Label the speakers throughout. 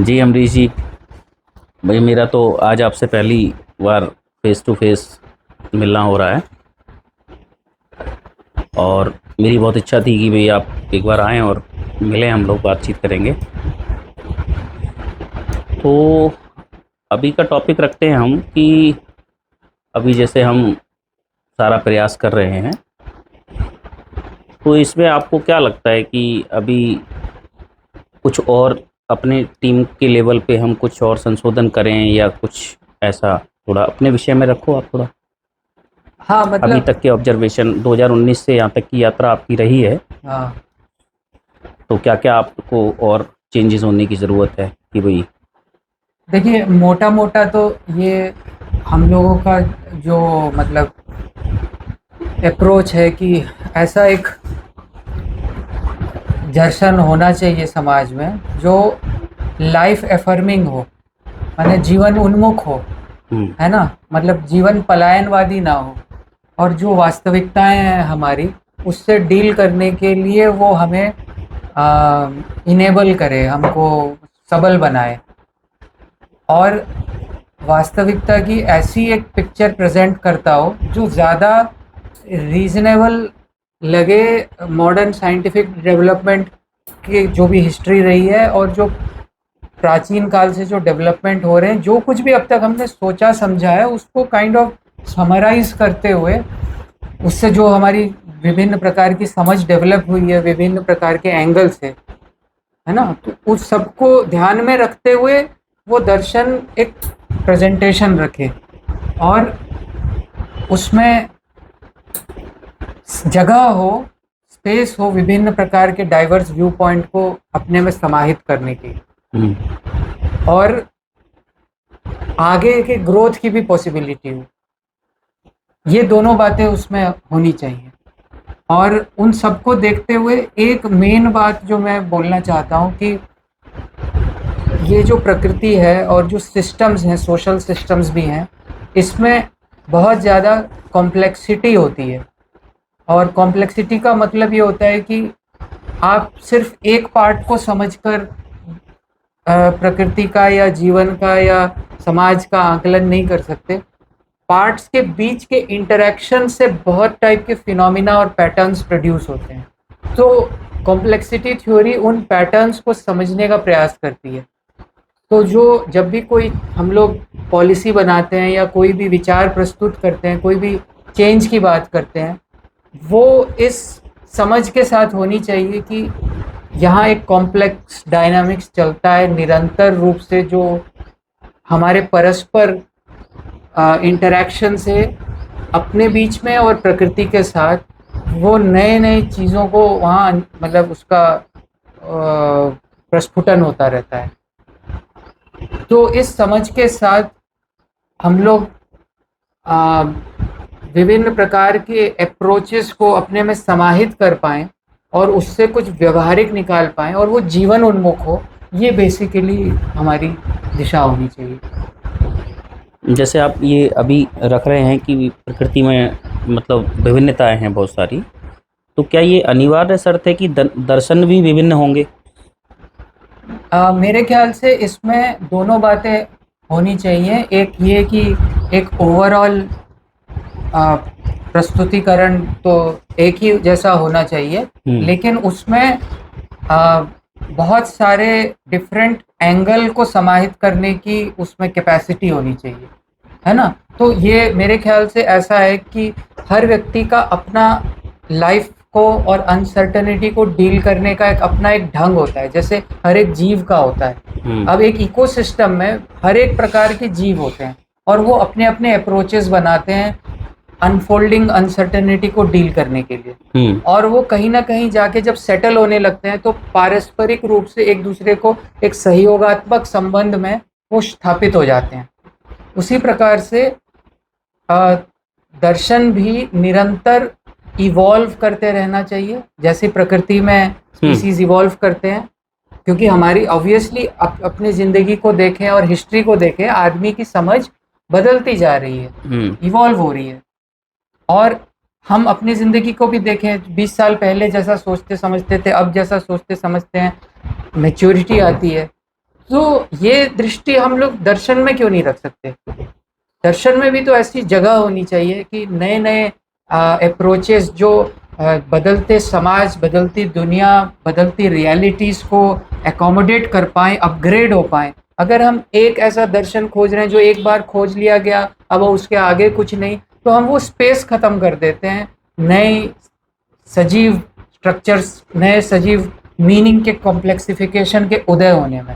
Speaker 1: जी अमरीश जी। भाई मेरा तो आज आपसे पहली बार फेस टू फेस मिलना हो रहा है और मेरी बहुत इच्छा थी कि भाई आप एक बार आएँ और मिलें, हम लोग बातचीत करेंगे। तो अभी का टॉपिक रखते हैं हम कि अभी जैसे हम सारा प्रयास कर रहे हैं, तो इसमें आपको क्या लगता है कि अभी कुछ और अपने टीम के लेवल पे हम कुछ और संशोधन करें या कुछ ऐसा? थोड़ा अपने विषय में रखो आप थोड़ा।
Speaker 2: हाँ
Speaker 1: अभी
Speaker 2: मतलब।
Speaker 1: तक के ऑब्जर्वेशन 2019 से यहाँ तक की यात्रा आपकी रही है,
Speaker 2: हाँ
Speaker 1: तो क्या क्या आपको और चेंजेस होने की ज़रूरत है कि भाई?
Speaker 2: देखिए, मोटा मोटा तो ये हम लोगों का जो मतलब अप्रोच है कि ऐसा एक दर्शन होना चाहिए समाज में जो लाइफ एफर्मिंग हो, माने जीवन उन्मुख हो,
Speaker 1: हुँ,
Speaker 2: है ना। मतलब जीवन पलायनवादी ना हो, और जो वास्तविकताएं हैं हमारी, उससे डील करने के लिए वो हमें इनेबल करे, हमको सबल बनाए, और वास्तविकता की ऐसी एक पिक्चर प्रेजेंट करता हो जो ज़्यादा रीजनेबल लगे मॉडर्न साइंटिफिक डेवलपमेंट की जो भी हिस्ट्री रही है, और जो प्राचीन काल से जो डेवलपमेंट हो रहे हैं, जो कुछ भी अब तक हमने सोचा समझा है, उसको काइंड ऑफ समराइज करते हुए, उससे जो हमारी विभिन्न प्रकार की समझ डेवलप हुई है विभिन्न प्रकार के एंगल से, है ना, तो उस सबको ध्यान में रखते हुए वो दर्शन एक प्रेजेंटेशन रखे, और उसमें जगह हो, स्पेस हो विभिन्न प्रकार के डाइवर्स व्यू पॉइंट को अपने में समाहित करने की,
Speaker 1: हुँ,
Speaker 2: और आगे के ग्रोथ की भी पॉसिबिलिटी हो। ये दोनों बातें उसमें होनी चाहिए। और उन सबको देखते हुए एक मेन बात जो मैं बोलना चाहता हूँ कि ये जो प्रकृति है और जो सिस्टम्स हैं, सोशल सिस्टम्स भी हैं, इसमें बहुत ज़्यादा कॉम्प्लेक्सिटी होती है। और कॉम्प्लेक्सिटी का मतलब ये होता है कि आप सिर्फ एक पार्ट को समझकर प्रकृति का या जीवन का या समाज का आकलन नहीं कर सकते। पार्ट्स के बीच के इंटरेक्शन से बहुत टाइप के फिनोमिना और पैटर्न्स प्रोड्यूस होते हैं। तो कॉम्प्लेक्सिटी थ्योरी उन पैटर्न्स को समझने का प्रयास करती है। तो जो जब भी कोई हम लोग पॉलिसी बनाते हैं या कोई भी विचार प्रस्तुत करते हैं, कोई भी चेंज की बात करते हैं, वो इस समझ के साथ होनी चाहिए कि यहाँ एक कॉम्प्लेक्स डायनामिक्स चलता है निरंतर रूप से, जो हमारे परस्पर इंटरैक्शन से अपने बीच में और प्रकृति के साथ वो नए नए चीज़ों को वहाँ मतलब उसका प्रस्फुटन होता रहता है। तो इस समझ के साथ हम लोग आ, विभिन्न प्रकार के अप्रोचेस को अपने में समाहित कर पाएँ और उससे कुछ व्यवहारिक निकाल पाएँ और वो जीवन उन्मुख हो। ये बेसिकली हमारी दिशा होनी चाहिए।
Speaker 1: जैसे आप ये अभी रख रहे हैं कि प्रकृति में मतलब विभिन्नताएँ हैं बहुत सारी, तो क्या ये अनिवार्य शर्त है कि दर्शन भी विभिन्न होंगे?
Speaker 2: मेरे ख्याल से इसमें दोनों बातें होनी चाहिए। एक ये कि एक ओवरऑल प्रस्तुतिकरण तो एक ही जैसा होना चाहिए,
Speaker 1: हुँ,
Speaker 2: लेकिन उसमें आ, बहुत सारे डिफरेंट एंगल को समाहित करने की उसमें कैपेसिटी होनी चाहिए, है ना। तो ये मेरे ख्याल से ऐसा है कि हर व्यक्ति का अपना लाइफ को और अनसर्टेनिटी को डील करने का एक अपना एक ढंग होता है, जैसे हर एक जीव का होता है।
Speaker 1: हुँ,
Speaker 2: अब एक इकोसिस्टम में हर एक प्रकार के जीव होते हैं, और वो अपने अपने अप्रोचेस बनाते हैं अनफोल्डिंग अनसर्टेनिटी को डील करने के लिए।
Speaker 1: हुँ,
Speaker 2: और वो कहीं ना कहीं जाके जब सेटल होने लगते हैं, तो पारस्परिक रूप से एक दूसरे को एक सहयोगात्मक संबंध में वो स्थापित हो जाते हैं। उसी प्रकार से अ, दर्शन भी निरंतर इवॉल्व करते रहना चाहिए, जैसे प्रकृति में
Speaker 1: हुँ,
Speaker 2: स्पीसीज इवॉल्व करते हैं। क्योंकि हमारी ऑब्वियसली अपनी ज़िंदगी को देखें और हिस्ट्री को देखें, आदमी की समझ बदलती जा रही है,
Speaker 1: हुँ,
Speaker 2: इवॉल्व हो रही है। और हम अपनी ज़िंदगी को भी देखें, 20 साल पहले जैसा सोचते समझते थे, अब जैसा सोचते समझते हैं, मैच्योरिटी आती है। तो ये दृष्टि हम लोग दर्शन में क्यों नहीं रख सकते? दर्शन में भी तो ऐसी जगह होनी चाहिए कि नए नए अप्रोचेस जो बदलते समाज, बदलती दुनिया, बदलती रियलिटीज़ को एकोमोडेट कर पाएँ, अपग्रेड हो पाएँ। अगर हम एक ऐसा दर्शन खोज रहे हैं जो एक बार खोज लिया गया, अब उसके आगे कुछ नहीं, तो हम वो स्पेस ख़त्म कर देते हैं नए सजीव स्ट्रक्चर्स, नए सजीव मीनिंग के कॉम्प्लेक्सिफिकेशन के उदय होने में।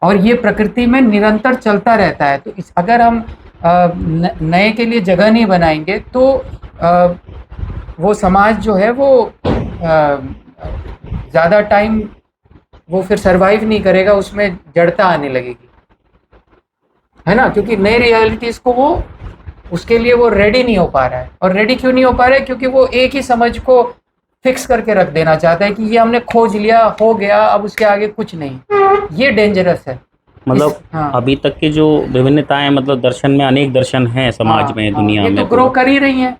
Speaker 2: और ये प्रकृति में निरंतर चलता रहता है। तो इस अगर हम नए के लिए जगह नहीं बनाएंगे तो वो समाज जो है वो ज़्यादा टाइम वो फिर सरवाइव नहीं करेगा, उसमें जड़ता आने लगेगी, है ना? क्योंकि नई रियलिटीज़ को वो उसके लिए वो रेडी नहीं हो पा रहा है। और रेडी क्यों नहीं हो पा रहा है? क्योंकि वो एक ही समझ को फिक्स करके रख देना चाहता है कि ये हमने खोज लिया, हो गया, अब उसके आगे कुछ नहीं। ये डेंजरस है।
Speaker 1: मतलब अभी तक की जो विभिन्नताएं, मतलब दर्शन में अनेक दर्शन हैं समाज में, दुनिया
Speaker 2: ये
Speaker 1: में
Speaker 2: तो ग्रो कर ही रही हैं,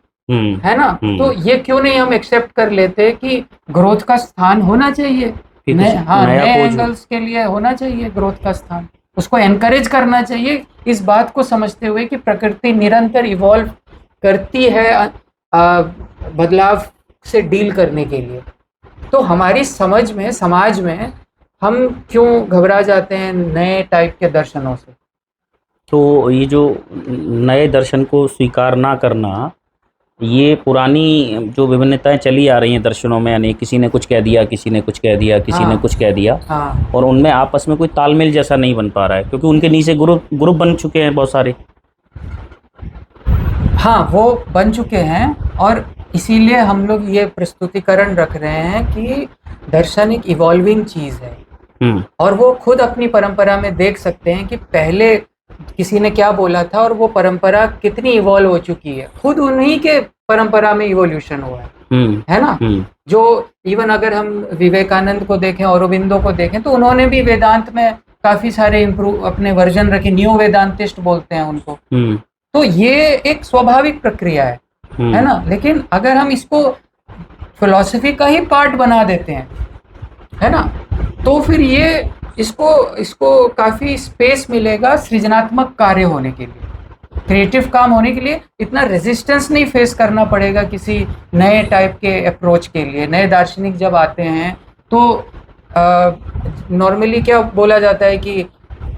Speaker 2: है ना?
Speaker 1: हम्म।
Speaker 2: तो ये क्यों नहीं हम एक्सेप्ट कर लेते कि ग्रोथ का स्थान होना चाहिए, नए एंगल्स के लिए होना चाहिए ग्रोथ का स्थान, उसको एनकरेज करना चाहिए, इस बात को समझते हुए कि प्रकृति निरंतर इवॉल्व करती है बदलाव से डील करने के लिए। तो हमारी समझ में, समाज में हम क्यों घबरा जाते हैं नए टाइप के दर्शनों से?
Speaker 1: तो ये जो नए दर्शन को स्वीकार ना करना, ये पुरानी जो विभिन्नताएं चली आ रही हैं दर्शनों में, यानी किसी ने कुछ कह दिया, किसी ने कुछ कह दिया, किसी ने कुछ कह दिया, और उनमें आपस में कोई तालमेल जैसा नहीं बन पा रहा है, क्योंकि उनके नीचे ग्रुप बन चुके हैं बहुत सारे।
Speaker 2: हाँ, वो बन चुके हैं, और इसीलिए हम लोग ये प्रस्तुतिकरण रख रहे हैं कि दर्शन एक इवॉल्विंग चीज़ है, और वो खुद अपनी परंपरा में देख सकते हैं कि पहले किसी ने क्या बोला था और वो परंपरा कितनी इवॉल्व हो चुकी है। खुद उन्हीं के परंपरा में इवोल्यूशन हुआ है ना? जो इवन अगर हम विवेकानंद को देखें, औरोबिंदो को देखें, तो उन्होंने भी वेदांत में काफी सारे इम्प्रूव अपने वर्जन रखे, न्यू वेदांतिस्ट बोलते हैं उनको। तो ये एक स्वाभाविक प्रक्रिया है ना? लेकिन अगर हम इसको फिलॉसफी का ही पार्ट बना देते हैं, है ना, तो फिर ये इसको काफी स्पेस मिलेगा सृजनात्मक कार्य होने के लिए, क्रिएटिव काम होने के लिए। इतना रेजिस्टेंस नहीं फेस करना पड़ेगा किसी नए टाइप के अप्रोच के लिए। नए दार्शनिक जब आते हैं तो नॉर्मली क्या बोला जाता है कि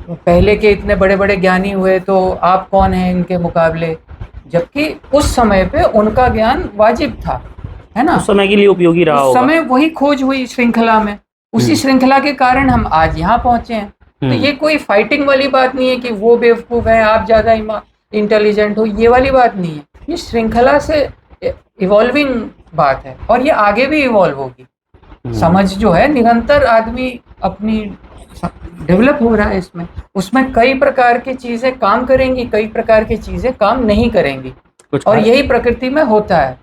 Speaker 2: पहले के इतने बड़े बड़े ज्ञानी हुए तो आप कौन हैं इनके मुकाबले, जबकि उस समय पे उनका ज्ञान वाजिब था, है ना?
Speaker 1: उस समय के लिए उपयोगी रहा
Speaker 2: उस समय वही खोज हुई श्रृंखला में, उसी श्रृंखला के कारण हम आज यहाँ पहुंचे हैं। तो ये कोई फाइटिंग वाली बात नहीं है कि वो बेवकूफ़ है, आप ज़्यादा इंटेलिजेंट हो, ये वाली बात नहीं है। ये श्रृंखला से इवॉल्विंग बात है, और ये आगे भी इवॉल्व होगी। समझ जो है निरंतर आदमी अपनी डेवलप हो रहा है इसमें, उसमें कई प्रकार की चीज़ें काम करेंगी, कई प्रकार की चीज़ें काम नहीं करेंगी, और यही प्रकृति में होता है।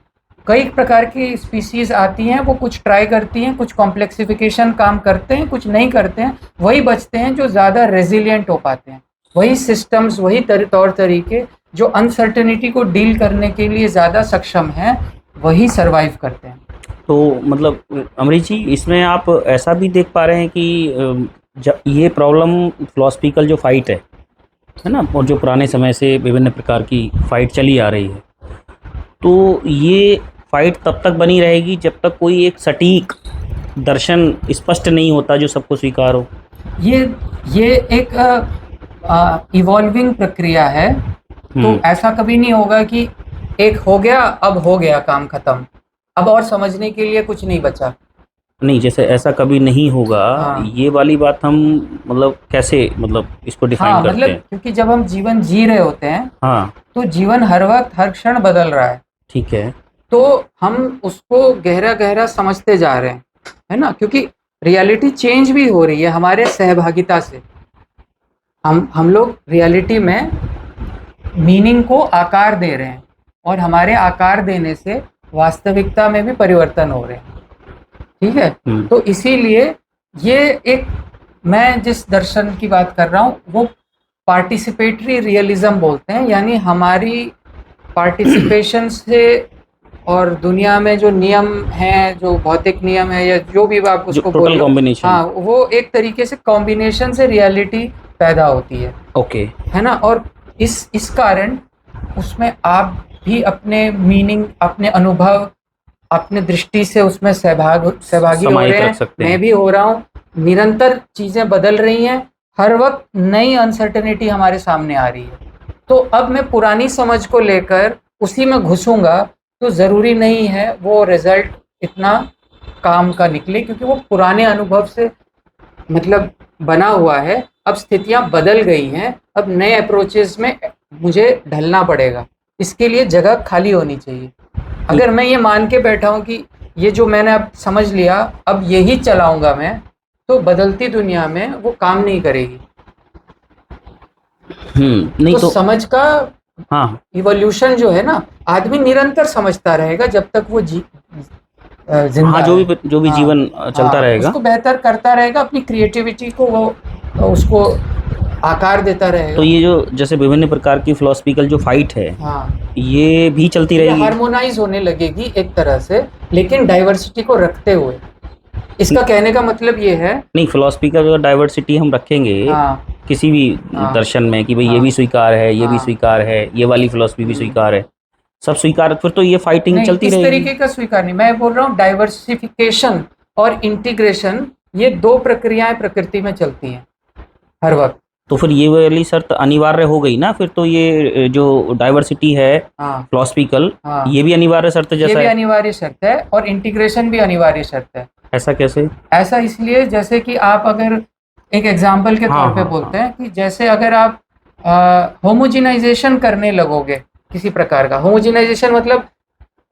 Speaker 2: कई प्रकार की स्पीसीज आती हैं, वो कुछ ट्राई करती हैं, कुछ कॉम्प्लेक्सिफिकेशन काम करते हैं, कुछ नहीं करते हैं। वही बचते हैं जो ज़्यादा रेजिलिएंट हो पाते हैं, वही सिस्टम्स, वही तौर तरीके जो अनसर्टेनिटी को डील करने के लिए ज़्यादा सक्षम हैं, वही सरवाइव करते हैं।
Speaker 1: तो मतलब अमरीश जी, इसमें आप ऐसा भी देख पा रहे हैं कि ये प्रॉब्लम फिलॉसफिकल जो फाइट है ना, और जो पुराने समय से विभिन्न प्रकार की फाइट चली आ रही है, तो ये फाइट तब तक बनी रहेगी जब तक कोई एक सटीक दर्शन स्पष्ट नहीं होता जो सबको स्वीकार हो।
Speaker 2: ये एक इवॉल्विंग प्रक्रिया है। तो ऐसा कभी नहीं होगा कि एक हो गया, अब हो गया काम खत्म, अब और समझने के लिए कुछ नहीं बचा।
Speaker 1: नहीं, जैसे ऐसा कभी नहीं होगा। ये वाली बात हम मतलब कैसे मतलब इसको डिफाइन करते हैं?
Speaker 2: क्योंकि जब हम जीवन जी रहे होते हैं, तो जीवन हर वक्त हर क्षण बदल रहा है,
Speaker 1: ठीक है,
Speaker 2: तो हम उसको गहरा गहरा समझते जा रहे हैं, है ना? क्योंकि रियलिटी चेंज भी हो रही है हमारे सहभागिता से। हम लोग रियलिटी में मीनिंग को आकार दे रहे हैं, और हमारे आकार देने से वास्तविकता में भी परिवर्तन हो रहे हैं, ठीक है? तो इसीलिए ये एक, मैं जिस दर्शन की बात कर रहा हूँ वो पार्टिसिपेटरी रियलिज्म बोलते हैं, यानी हमारी पार्टिसिपेशन से और दुनिया में जो नियम हैं, जो भौतिक नियम है या जो भी आप
Speaker 1: जो
Speaker 2: उसको बोल
Speaker 1: टोटल
Speaker 2: लो,
Speaker 1: कॉम्बिनेशन।
Speaker 2: हाँ, वो एक तरीके से कॉम्बिनेशन से रियलिटी पैदा होती
Speaker 1: ओके।
Speaker 2: है ना। और इस कारण उसमें आप भी अपने मीनिंग, अपने अनुभव, अपने दृष्टि से उसमें सहभागी हो
Speaker 1: समाहित
Speaker 2: रहे
Speaker 1: रख
Speaker 2: हैं,
Speaker 1: सकते
Speaker 2: मैं
Speaker 1: हैं।
Speaker 2: भी हो रहा हूँ। निरंतर चीजें बदल रही हैं, हर वक्त नई अनसर्टेनिटी हमारे सामने आ रही है। तो अब मैं पुरानी समझ को लेकर उसी में घुसूंगा तो जरूरी नहीं है वो रिजल्ट इतना काम का निकले, क्योंकि वो पुराने अनुभव से मतलब बना हुआ है। अब स्थितियां बदल गई हैं, अब नए अप्रोचेस में मुझे ढलना पड़ेगा। इसके लिए जगह खाली होनी चाहिए। अगर मैं ये मान के बैठा हूँ कि ये जो मैंने अब समझ लिया, अब यही चलाऊंगा मैं, तो बदलती दुनिया में वो काम नहीं करेगी।
Speaker 1: नहीं
Speaker 2: तो
Speaker 1: तो।
Speaker 2: समझ का
Speaker 1: हाँ
Speaker 2: इवोल्यूशन जो है ना, आदमी निरंतर समझता रहेगा जब तक वो
Speaker 1: हाँ,
Speaker 2: जिंदा है।
Speaker 1: जो भी
Speaker 2: हाँ,
Speaker 1: जीवन चलता
Speaker 2: हाँ,
Speaker 1: रहेगा।
Speaker 2: उसको बेहतर करता रहेगा, अपनी क्रिएटिविटी को वो उसको आकार देता
Speaker 1: तो
Speaker 2: रहेगा।
Speaker 1: ये जो जैसे विभिन्न प्रकार की फिलोसफिकल जो फाइट है,
Speaker 2: हाँ,
Speaker 1: ये भी चलती
Speaker 2: ये
Speaker 1: रहेगी।
Speaker 2: हार्मोनाइज होने लगेगी एक तरह से, लेकिन डाइवर्सिटी को रखते हुए। इसका कहने का मतलब ये है।
Speaker 1: नहीं, फिलोसफी का जो डाइवर्सिटी हम रखेंगे
Speaker 2: हाँ,
Speaker 1: किसी भी
Speaker 2: हाँ,
Speaker 1: दर्शन में कि भाई ये
Speaker 2: हाँ,
Speaker 1: भी स्वीकार है, ये भी
Speaker 2: हाँ,
Speaker 1: स्वीकार है, ये वाली फिलोसफी भी
Speaker 2: हम्म।
Speaker 1: स्वीकार है, सब स्वीकार, फिर तो ये फाइटिंग
Speaker 2: नहीं,
Speaker 1: चलती
Speaker 2: इस
Speaker 1: रहेगी।
Speaker 2: तरीके का स्वीकार नहीं, मैं बोल रहा हूँ डाइवर्सिफिकेशन और इंटीग्रेशन, ये दो प्रक्रियाएं प्रकृति में चलती हैं हर वक्त।
Speaker 1: तो फिर ये वाली शर्त अनिवार्य हो गई ना, फिर तो ये जो डाइवर्सिटी है
Speaker 2: हाँ,
Speaker 1: फिलोसफिकल,
Speaker 2: हाँ,
Speaker 1: ये भी अनिवार्य शर्त
Speaker 2: ये
Speaker 1: जैसा
Speaker 2: भी
Speaker 1: है।
Speaker 2: अनिवार्य शर्त है और इंटीग्रेशन भी अनिवार्य शर्त है।
Speaker 1: ऐसा कैसे?
Speaker 2: ऐसा इसलिए, जैसे कि आप अगर एक एग्जाम्पल के
Speaker 1: हाँ
Speaker 2: तौर पे
Speaker 1: हाँ हाँ।
Speaker 2: बोलते हैं कि जैसे अगर आप होमोजिनाइजेशन करने लगोगे, किसी प्रकार का होमोजिनाइजेशन मतलब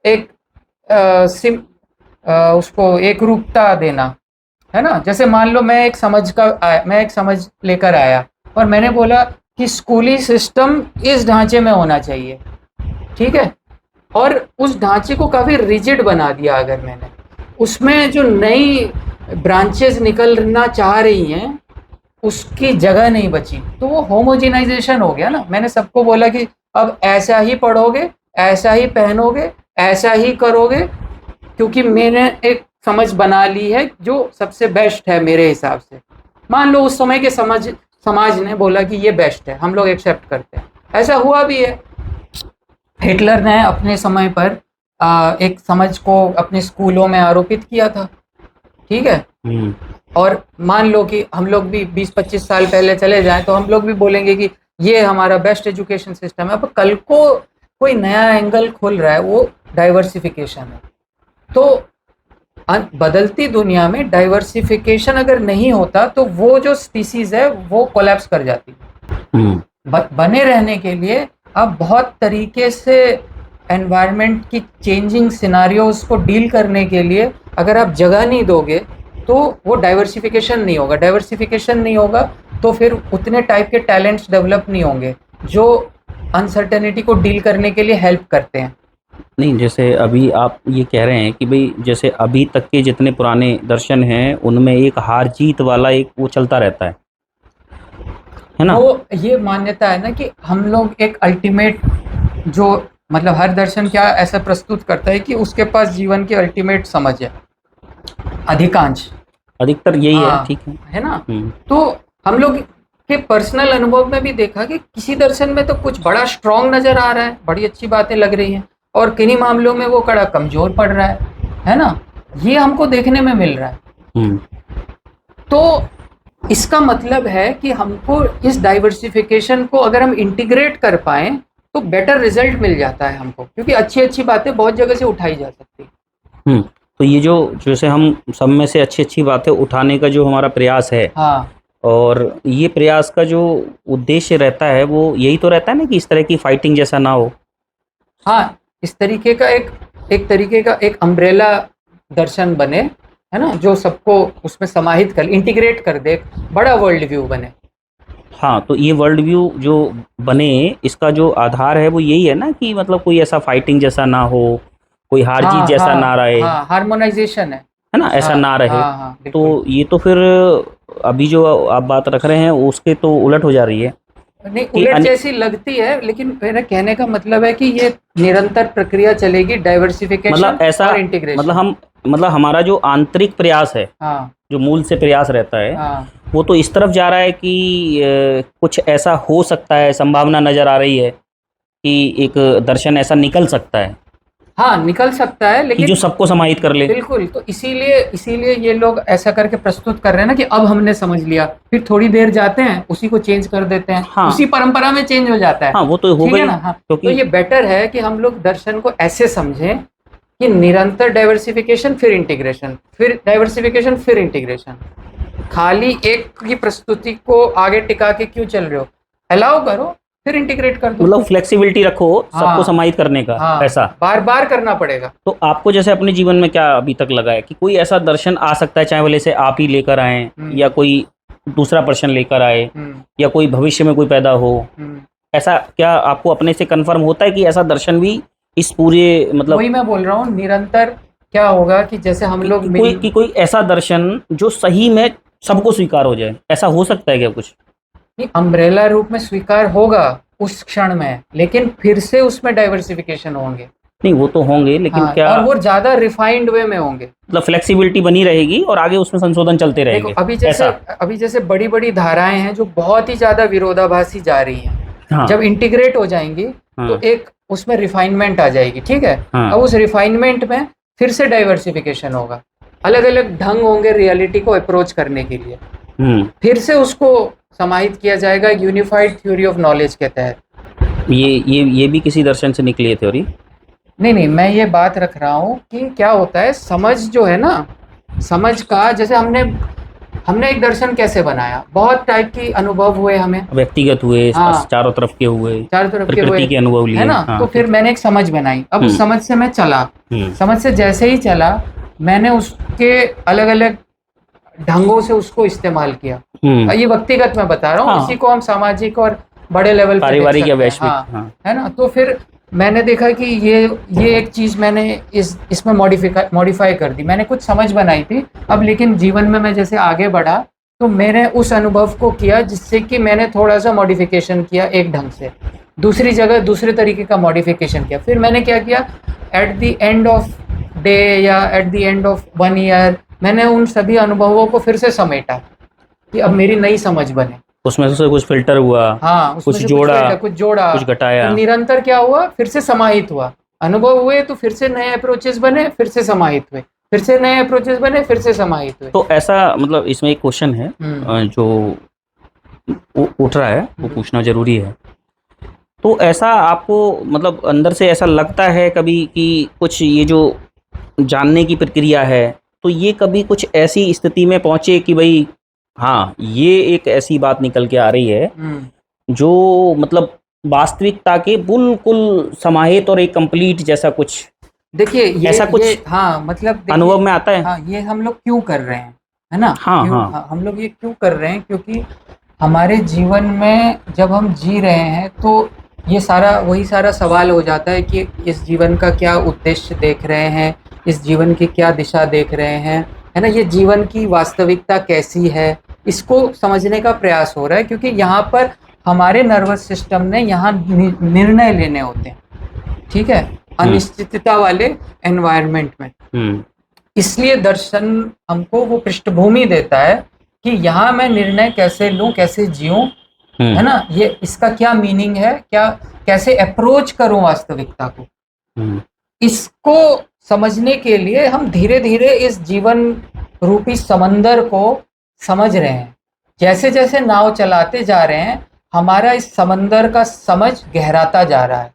Speaker 2: एक अ, सिम उसको एक रूपता देना, है ना। जैसे मान लो मैं एक समझ लेकर आया और मैंने बोला कि स्कूली सिस्टम इस ढांचे में होना चाहिए, ठीक है। और उस ढांचे को काफी रिजिड बना दिया अगर मैंने, उसमें जो नई ब्रांचेस निकलना चाह रही हैं उसकी जगह नहीं बची, तो वो होमोजिनाइजेशन हो गया ना। मैंने सबको बोला कि अब ऐसा ही पढ़ोगे, ऐसा ही पहनोगे, ऐसा ही करोगे, क्योंकि मैंने एक समझ बना ली है जो सबसे बेस्ट है मेरे हिसाब से। मान लो उस समय के समाज ने बोला कि ये बेस्ट है, हम लोग एक्सेप्ट करते हैं। ऐसा हुआ भी है। हिटलर ने अपने समय पर एक समझ को अपने स्कूलों में आरोपित किया था, ठीक है।
Speaker 1: हम्म।
Speaker 2: और मान लो कि हम लोग भी 20-25 साल पहले चले जाएं तो हम लोग भी बोलेंगे कि ये हमारा बेस्ट एजुकेशन सिस्टम है। अब कल को कोई नया एंगल खुल रहा है, वो डाइवर्सिफिकेशन है। तो बदलती दुनिया में डाइवर्सिफिकेशन अगर नहीं होता तो वो जो स्पीसीज है वो कोलैप्स कर जाती है। बने रहने के लिए अब बहुत तरीके से एनवायरनमेंट की चेंजिंग सिनारियोज को डील करने के लिए अगर आप जगह नहीं दोगे तो वो डाइवर्सिफिकेशन नहीं होगा। डाइवर्सिफिकेशन नहीं होगा तो फिर उतने टाइप के टैलेंट्स डेवलप नहीं होंगे जो अनसर्टेनिटी को डील करने के लिए हेल्प करते हैं।
Speaker 1: नहीं, जैसे अभी आप ये कह रहे हैं कि भाई जैसे अभी तक के जितने पुराने दर्शन हैं उनमें एक हार जीत वाला एक वो चलता रहता है ना।
Speaker 2: वो ये मान्यता है ना कि हम लोग एक अल्टीमेट, जो मतलब हर दर्शन क्या ऐसा प्रस्तुत करता है कि उसके पास जीवन की अल्टीमेट समझ है, अधिकांश।
Speaker 1: अधिकतर यही है,
Speaker 2: हाँ,
Speaker 1: ठीक है।
Speaker 2: है ना।
Speaker 1: हम्म।
Speaker 2: तो हम लोग के पर्सनल अनुभव में भी देखा कि किसी दर्शन में तो कुछ बड़ा स्ट्रांग नजर आ रहा है, बड़ी अच्छी बातें लग रही हैं, और किन्हीं मामलों में वो कड़ा कमजोर पड़ रहा है ना। ये हमको देखने में मिल रहा है।
Speaker 1: हम्म।
Speaker 2: तो इसका मतलब है कि हमको इस डाइवर्सिफिकेशन को अगर हम इंटीग्रेट कर पाए तो बेटर रिजल्ट मिल जाता है हमको, क्योंकि अच्छी अच्छी बातें बहुत जगह से उठाई जा सकती है।
Speaker 1: तो ये जो जैसे हम सब में से अच्छी अच्छी बातें उठाने का जो हमारा प्रयास है,
Speaker 2: हाँ,
Speaker 1: और ये प्रयास का जो उद्देश्य रहता है वो यही तो रहता है ना कि इस तरह की फाइटिंग जैसा ना हो।
Speaker 2: हाँ, इस तरीके का एक तरीके का एक अम्ब्रेला दर्शन बने, है ना, जो सबको उसमें समाहित कर, इंटीग्रेट कर दे, बड़ा वर्ल्ड व्यू बने।
Speaker 1: हाँ, तो ये वर्ल्ड व्यू जो बने, इसका जो आधार है वो यही है ना कि मतलब कोई ऐसा फाइटिंग जैसा ना हो, कोई हार जीत
Speaker 2: हाँ,
Speaker 1: जैसा ना
Speaker 2: हाँ,
Speaker 1: रहे,
Speaker 2: हाँ, हार्मोनाइजेशन है।
Speaker 1: है ना, ऐसा
Speaker 2: हाँ,
Speaker 1: ना रहे।
Speaker 2: हाँ, हाँ,
Speaker 1: तो
Speaker 2: बिल्कुल।
Speaker 1: ये तो फिर अभी जो आप बात रख रहे हैं उसके तो उलट हो जा रही है।
Speaker 2: नहीं,
Speaker 1: कि
Speaker 2: उलट जैसी लगती है, लेकिन मेरा कहने का मतलब है कि ये निरंतर प्रक्रिया चलेगी, डाइवर्सिफिकेशन
Speaker 1: मतलब ऐसा,
Speaker 2: और
Speaker 1: मतलब
Speaker 2: इंटीग्रेशन।
Speaker 1: हम, मतलब हमारा जो आंतरिक प्रयास है,
Speaker 2: हाँ
Speaker 1: जो मूल से प्रयास रहता है,
Speaker 2: हाँ
Speaker 1: वो तो इस तरफ जा रहा है कि कुछ ऐसा हो सकता है, संभावना नजर आ रही है कि एक दर्शन ऐसा निकल सकता है
Speaker 2: हाँ, निकल सकता है,
Speaker 1: कि जो
Speaker 2: लेकिन
Speaker 1: सबको समाहित कर ले।
Speaker 2: बिल्कुल, तो इसीलिए इसीलिए ये लोग ऐसा करके प्रस्तुत कर रहे हैं ना कि अब हमने समझ लिया, फिर थोड़ी देर जाते हैं उसी को चेंज कर देते हैं,
Speaker 1: हाँ
Speaker 2: उसी परंपरा में चेंज हो जाता है।
Speaker 1: हाँ, वो तो हो
Speaker 2: ठीक है
Speaker 1: गई,
Speaker 2: ना? हाँ, तो
Speaker 1: क्योंकि
Speaker 2: ये बेटर है कि हम लोग दर्शन को ऐसे समझें कि निरंतर डाइवर्सिफिकेशन फिर इंटीग्रेशन, फिर डाइवर्सिफिकेशन फिर इंटीग्रेशन। खाली एक की प्रस्तुति को आगे टिका के क्यों चल रहे हो? अलाउ करो, फिर इंटीग्रेट कर दो।
Speaker 1: मतलब फ्लेक्सिबिलिटी रखो सबको
Speaker 2: हाँ
Speaker 1: समाहित करने का,
Speaker 2: हाँ,
Speaker 1: ऐसा।
Speaker 2: बार बार करना पड़ेगा।
Speaker 1: तो आपको जैसे अपने जीवन में क्या अभी तक लगा है कि कोई ऐसा दर्शन आ सकता है, चाहे भले से आप ही लेकर आए या
Speaker 2: हम्म
Speaker 1: कोई दूसरा पर्सन लेकर आए,
Speaker 2: हम्म
Speaker 1: या कोई भविष्य में कोई पैदा हो,
Speaker 2: हम्म
Speaker 1: ऐसा क्या आपको अपने से कंफर्म होता है कि ऐसा दर्शन भी इस पूरे, मतलब
Speaker 2: वही मैं बोल रहा हूँ, निरंतर क्या होगा कि जैसे हम लोग मिल,
Speaker 1: कि कोई ऐसा दर्शन जो सही में सबको स्वीकार हो जाए, ऐसा हो सकता है क्या कुछ?
Speaker 2: अम्ब्रेला रूप में स्वीकार होगा उस क्षण में, लेकिन फिर से उसमें डाइवर्सिफिकेशन होंगे।
Speaker 1: नहीं, वो तो होंगे, लेकिन
Speaker 2: हाँ,
Speaker 1: क्या
Speaker 2: और वो ज्यादा रिफाइंड वे में होंगे।
Speaker 1: मतलब फ्लेक्सिबिलिटी बनी रहेगी और आगे उसमें संशोधन चलते
Speaker 2: देखो,
Speaker 1: रहेंगे,
Speaker 2: अभी
Speaker 1: ऐसा?
Speaker 2: जैसे बड़ी बड़ी धाराएं हैं जो बहुत ही ज्यादा विरोधाभासी जा रही हैं,
Speaker 1: हाँ
Speaker 2: जब इंटीग्रेट हो जाएंगी तो
Speaker 1: हाँ
Speaker 2: एक उसमें रिफाइनमेंट आ जाएगी। ठीक है,
Speaker 1: हाँ।
Speaker 2: अब उस रिफाइनमेंट में फिर से डाइवर्सिफिकेशन होगा, अलग अलग ढंग होंगे रियलिटी को अप्रोच करने के लिए,
Speaker 1: हम्म।
Speaker 2: फिर से उसको समाहित किया जाएगा यूनिफाइड थ्योरी ऑफ नॉलेज के तहत।
Speaker 1: ये भी किसी दर्शन से निकली है थ्योरी?
Speaker 2: नहीं नहीं, मैं ये बात रख रहा हूँ कि क्या होता है, समझ जो है ना, समझ का जैसे हमने हमने एक दर्शन कैसे बनाया, बहुत टाइप की अनुभव हुए हमें।
Speaker 1: व्यक्तिगत हुए,
Speaker 2: हाँ,
Speaker 1: चारों तरफ के हुए,
Speaker 2: चारों तरफ के हुए,
Speaker 1: प्रकृति के अनुभव
Speaker 2: है
Speaker 1: लिए,
Speaker 2: ना?
Speaker 1: हाँ
Speaker 2: तो फिर
Speaker 1: ठीक।
Speaker 2: मैंने एक समझ बनाई, अब उस
Speaker 1: हम्म
Speaker 2: समझ से मैं चला,
Speaker 1: हम्म
Speaker 2: समझ से जैसे ही चला, मैंने उसके अलग अलग ढंगों से उसको इस्तेमाल किया।
Speaker 1: हम्म।
Speaker 2: ये व्यक्तिगत मैं बता रहा हूँ, इसी
Speaker 1: हाँ,
Speaker 2: को हम सामाजिक और बड़े लेवल पे देख
Speaker 1: पारिवारिक या
Speaker 2: सकते हैं।
Speaker 1: वैश्विक,
Speaker 2: हाँ,
Speaker 1: हाँ।
Speaker 2: है ना? तो फिर मैंने देखा कि ये एक चीज मैंने इसमें मॉडिफाई कर दी, मैंने कुछ समझ बनाई थी। अब लेकिन जीवन में मैं जैसे आगे बढ़ा, तो मैंने उस अनुभव को किया जिससे कि मैंने थोड़ा सा मॉडिफिकेशन किया, एक ढंग से दूसरी जगह दूसरे तरीके का मॉडिफिकेशन किया। फिर मैंने क्या किया, at the end of day या at the end of 1 year, मैंने उन सभी अनुभवों को फिर से समेटा कि अब मेरी नई समझ बने।
Speaker 1: उसमें से कुछ फिल्टर हुआ,
Speaker 2: हाँ, उसमें
Speaker 1: कुछ
Speaker 2: से
Speaker 1: जोड़ा,
Speaker 2: कुछ जोड़ा,
Speaker 1: कुछ घटाया।
Speaker 2: फिर निरंतर क्या हुआ, फिर से समाहित हुआ, अनुभव हुए तो फिर से नए अप्रोचेस बने, फिर से समाहित हुए, फिर से नए अप्रोचेस बने, फिर से समाहित हुए।
Speaker 1: तो ऐसा, मतलब इसमें एक क्वेश्चन है
Speaker 2: हम्म
Speaker 1: जो उठ रहा है, वो
Speaker 2: हम्म।
Speaker 1: पूछना जरूरी है। तो ऐसा आपको, मतलब अंदर से ऐसा लगता है कभी कि कुछ ये जो जानने की प्रक्रिया है, तो ये कभी कुछ ऐसी स्थिति में पहुंचे कि भाई हाँ, ये एक ऐसी बात निकल के आ रही है
Speaker 2: हम्म।
Speaker 1: जो मतलब वास्तविकता के बिल्कुल समाहित और एक कंप्लीट जैसा कुछ,
Speaker 2: देखिए,
Speaker 1: ऐसा कुछ
Speaker 2: ये हाँ, मतलब देखिए,
Speaker 1: अनुभव में आता है?
Speaker 2: हाँ, ये हम लोग क्यों कर रहे हैं, है ना?
Speaker 1: हाँ
Speaker 2: क्यों,
Speaker 1: हाँ।
Speaker 2: हाँ, हम लोग ये क्यों कर रहे हैं? क्योंकि हमारे जीवन में जब हम जी रहे हैं तो ये सारा वही सारा सवाल हो जाता है कि इस जीवन का क्या उद्देश्य देख रहे हैं, इस जीवन की क्या दिशा देख रहे हैं, है ना? ये जीवन की वास्तविकता कैसी है, इसको समझने का प्रयास हो रहा है, क्योंकि यहाँ पर हमारे नर्वस सिस्टम ने यहाँ निर्णय लेने होते हैं। ठीक है, अनिश्चितता वाले एनवायरनमेंट में।
Speaker 1: हम्म
Speaker 2: इसलिए दर्शन हमको वो पृष्ठभूमि देता है कि यहाँ मैं निर्णय कैसे लूं, कैसे जीऊं, है
Speaker 1: हम्म
Speaker 2: ना? ये इसका क्या मीनिंग है, क्या कैसे अप्रोच करूं वास्तविकता को,
Speaker 1: हम्म
Speaker 2: इसको समझने के लिए हम धीरे धीरे इस जीवन रूपी समंदर को समझ रहे हैं। जैसे जैसे नाव चलाते जा रहे हैं, हमारा इस समंदर का समझ गहराता जा रहा है।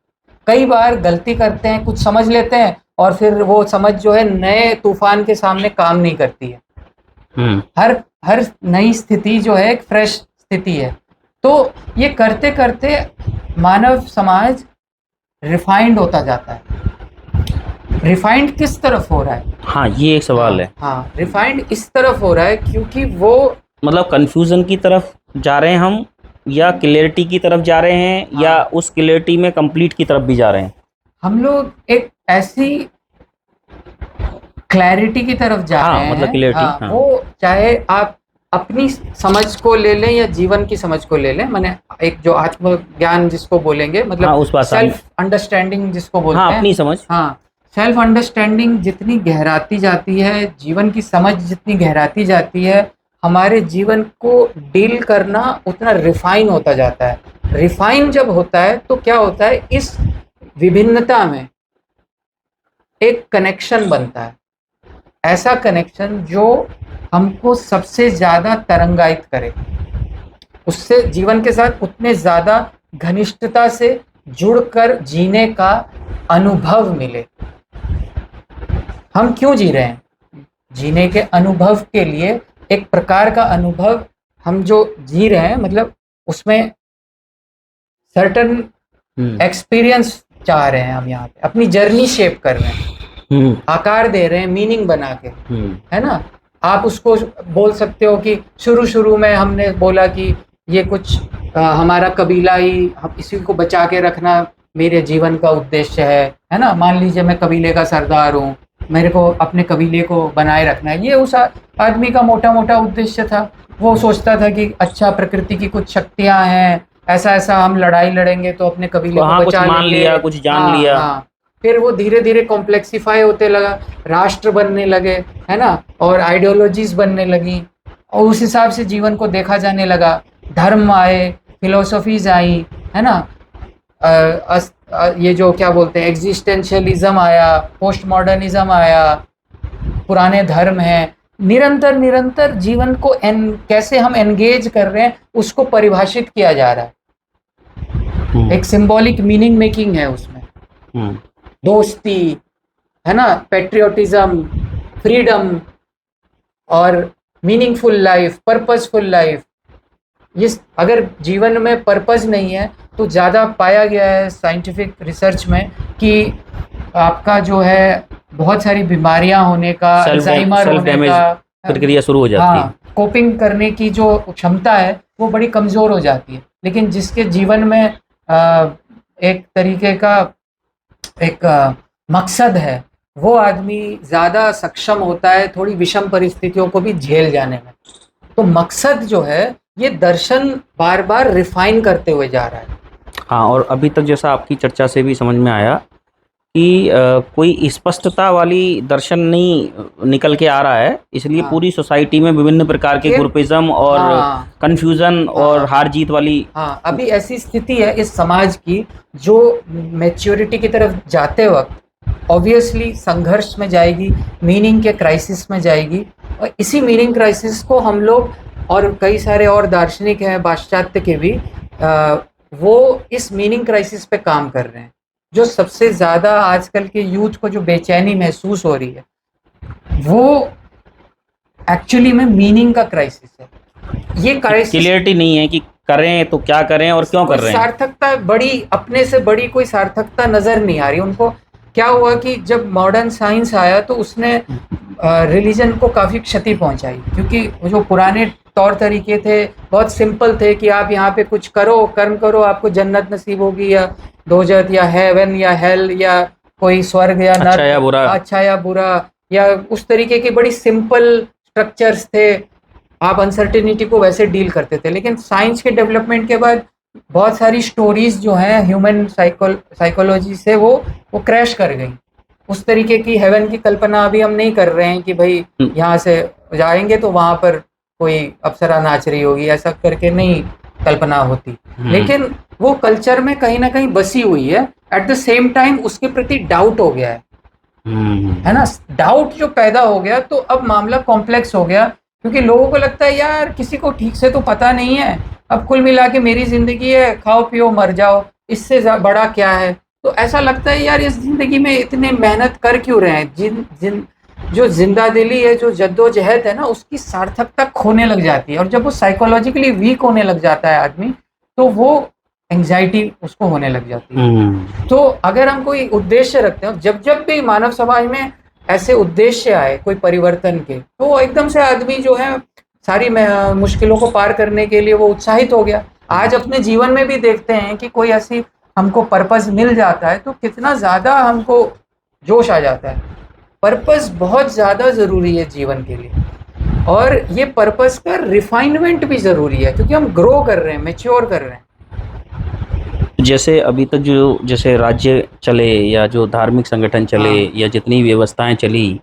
Speaker 2: कई बार गलती करते हैं, कुछ समझ लेते हैं और फिर वो समझ जो है नए तूफान के सामने काम नहीं करती है।
Speaker 1: हम्म
Speaker 2: हर हर नई स्थिति जो है एक फ्रेश स्थिति है। तो ये करते करते मानव समाज रिफाइंड होता जाता है। रिफाइंड किस तरफ हो रहा है?
Speaker 1: हाँ, ये एक सवाल है।
Speaker 2: हाँ, रिफाइंड इस तरफ हो रहा है क्योंकि वो
Speaker 1: मतलब कंफ्यूजन की तरफ जा रहे हैं हम, या क्लियरिटी की तरफ जा रहे हैं, या
Speaker 2: हाँ,
Speaker 1: उस क्लियरिटी में कंप्लीट की तरफ भी जा रहे हैं?
Speaker 2: हम लोग एक ऐसी क्लैरिटी की तरफ जा
Speaker 1: हाँ,
Speaker 2: रहे
Speaker 1: मतलब
Speaker 2: हैं।
Speaker 1: क्लियरिटी,
Speaker 2: हाँ,
Speaker 1: हाँ।
Speaker 2: वो चाहे आप अपनी समझ को ले लें या जीवन की समझ को ले लें, मैंने एक जो आत्मज्ञान जिसको बोलेंगे,
Speaker 1: हाँ,
Speaker 2: मतलब
Speaker 1: उस बात
Speaker 2: सेल्फ अंडरस्टैंडिंग जिसको बोलते
Speaker 1: हाँ,
Speaker 2: हैं।
Speaker 1: अपनी समझ।
Speaker 2: हाँ, सेल्फ अंडरस्टैंडिंग जितनी गहराती जाती है, जीवन की समझ जितनी गहराती जाती है, हमारे जीवन को डील करना उतना रिफाइन होता जाता है। रिफाइन जब होता है तो क्या होता है, इस विभिन्नता में एक कनेक्शन बनता है, ऐसा कनेक्शन जो हमको सबसे ज़्यादा तरंगायित करे, उससे जीवन के साथ उतने ज़्यादा घनिष्ठता से जुड़कर जीने का अनुभव मिले। हम क्यों जी रहे हैं? जीने के अनुभव के लिए एक प्रकार का अनुभव हम जो जी रहे हैं, मतलब उसमें सर्टन एक्सपीरियंस चाह रहे हैं, हम यहाँ पे अपनी जर्नी शेप कर रहे हैं, आकार दे रहे हैं, मीनिंग बना के, है ना। आप उसको बोल सकते हो कि शुरू शुरू में हमने बोला कि ये कुछ हमारा कबीला ही, हम इसी को बचा के रखना मेरे जीवन का उद्देश्य है ना। मान लीजिए मैं कबीले का सरदार हूँ, मेरे को अपने कबीले को बनाए रखना है, ये उस आदमी का मोटा मोटा उद्देश्य था। वो सोचता था कि अच्छा, प्रकृति की कुछ शक्तियाँ हैं, ऐसा ऐसा हम लड़ाई लड़ेंगे तो अपने कबीले को
Speaker 1: कुछ
Speaker 2: बचा
Speaker 1: मान
Speaker 2: लेंगे।
Speaker 1: लिया, कुछ जान
Speaker 2: हाँ,
Speaker 1: लिया।
Speaker 2: हाँ। फिर वो धीरे धीरे कॉम्प्लेक्सिफाई होते लगा, राष्ट्र बनने लगे, है ना, और आइडियोलॉजीज बनने लगी, और उस हिसाब से जीवन को देखा जाने लगा। धर्म आए, फिलोसफीज आई, है ना, ये जो क्या बोलते हैं, एग्जिस्टेंशियलिज्म आया, पोस्ट मॉडर्निज्म आया, पुराने धर्म हैं। निरंतर निरंतर जीवन को कैसे हम एंगेज कर रहे हैं उसको परिभाषित किया जा रहा है। एक सिंबॉलिक मीनिंग मेकिंग है उसमें, दोस्ती, है ना, पेट्रियोटिज्म, फ्रीडम और मीनिंगफुल लाइफ, पर्पसफुल लाइफ। ये अगर जीवन में पर्पस नहीं है तो ज़्यादा पाया गया है साइंटिफिक रिसर्च में कि आपका जो है बहुत सारी बीमारियां होने का, अल्जाइमर होने का,
Speaker 1: प्रक्रिया शुरू हो जाती है।
Speaker 2: कोपिंग करने की जो क्षमता है वो बड़ी कमज़ोर हो जाती है। लेकिन जिसके जीवन में एक तरीके का एक मकसद है, वो आदमी ज़्यादा सक्षम होता है थोड़ी विषम परिस्थितियों को भी झेल जाने में। तो मकसद जो है ये दर्शन बार बार रिफाइन करते हुए जा रहा है।
Speaker 1: हाँ, और अभी तक जैसा आपकी चर्चा से भी समझ में आया कि कोई स्पष्टता वाली दर्शन नहीं निकल के आ रहा है, इसलिए पूरी सोसाइटी में विभिन्न प्रकार के ग्रुपिज्म और कंफ्यूजन और हार जीत वाली।
Speaker 2: हाँ, अभी ऐसी स्थिति है इस समाज की जो मैच्योरिटी की तरफ जाते वक्त ऑब्वियसली संघर्ष में जाएगी, मीनिंग के क्राइसिस में जाएगी। और इसी मीनिंग क्राइसिस को हम लोग और कई सारे और दार्शनिक हैं पाश्चात्य के भी, वो इस मीनिंग क्राइसिस पे काम कर रहे हैं। जो सबसे ज़्यादा आजकल के यूथ को जो बेचैनी महसूस हो रही है वो एक्चुअली में मीनिंग का क्राइसिस है। ये क्राइसिस,
Speaker 1: क्लियरिटी नहीं है कि करें तो क्या करें और क्यों कर रहे हैं।
Speaker 2: सार्थकता बड़ी, अपने से बड़ी कोई सार्थकता नज़र नहीं आ रही उनको। क्या हुआ कि जब मॉडर्न साइंस आया तो उसने रिलीजन को काफ़ी क्षति पहुंचाई, क्योंकि जो पुराने तौर तरीके थे बहुत सिंपल थे कि आप यहाँ पे कुछ करो, कर्म करो, आपको जन्नत नसीब होगी, या दोजत या हेवन या हेल या कोई स्वर्ग या नर्क, अच्छा या बुरा, या उस तरीके के बड़ी सिंपल स्ट्रक्चर्स थे। आप अनसर्टेनिटी को वैसे डील करते थे। लेकिन साइंस के डेवलपमेंट के बाद बहुत सारी स्टोरीज जो हैं ह्यूमन साइकोलॉजी से वो क्रैश कर गई। उस तरीके की हेवन की कल्पना अभी हम नहीं कर रहे हैं कि भाई यहाँ से जाएंगे तो वहाँ पर कोई अप्सरा नाच रही होगी, ऐसा करके नहीं कल्पना होती। लेकिन वो कल्चर में कहीं ना कहीं बसी हुई है। एट द सेम टाइम उसके प्रति डाउट हो गया है ना। डाउट जो पैदा हो गया तो अब मामला कॉम्प्लेक्स हो गया, क्योंकि लोगों को लगता है यार किसी को ठीक से तो पता नहीं है, अब कुल मिला के मेरी जिंदगी है, खाओ पियो मर जाओ, इससे बड़ा क्या है। तो ऐसा लगता है यार इस जिंदगी में इतने मेहनत कर क्यों रहे हैं। जो जिंदा दिली है, जो जद्दोजहद है ना, उसकी सार्थकता खोने लग जाती है। और जब वो साइकोलॉजिकली वीक होने लग जाता है आदमी, तो वो एंग्जाइटी उसको होने लग जाती है। तो अगर हम कोई उद्देश्य रखते हैं, जब भी मानव समाज में ऐसे उद्देश्य आए कोई परिवर्तन के, तो एकदम से आदमी जो है सारी मुश्किलों को पार करने के लिए वो उत्साहित हो गया। आज अपने जीवन में भी देखते हैं कि कोई ऐसी हमको पर्पस मिल जाता है तो कितना ज़्यादा हमको जोश आ जाता है। पर्पस बहुत ज़्यादा ज़रूरी है जीवन के लिए। और ये पर्पस का रिफाइनमेंट भी ज़रूरी है, क्योंकि हम ग्रो कर रहे हैं, मैच्योर कर रहे हैं।
Speaker 1: जैसे अभी तक जो जैसे राज्य चले या जो धार्मिक संगठन चले
Speaker 2: हाँ।
Speaker 1: या जितनी व्यवस्थाएं चली,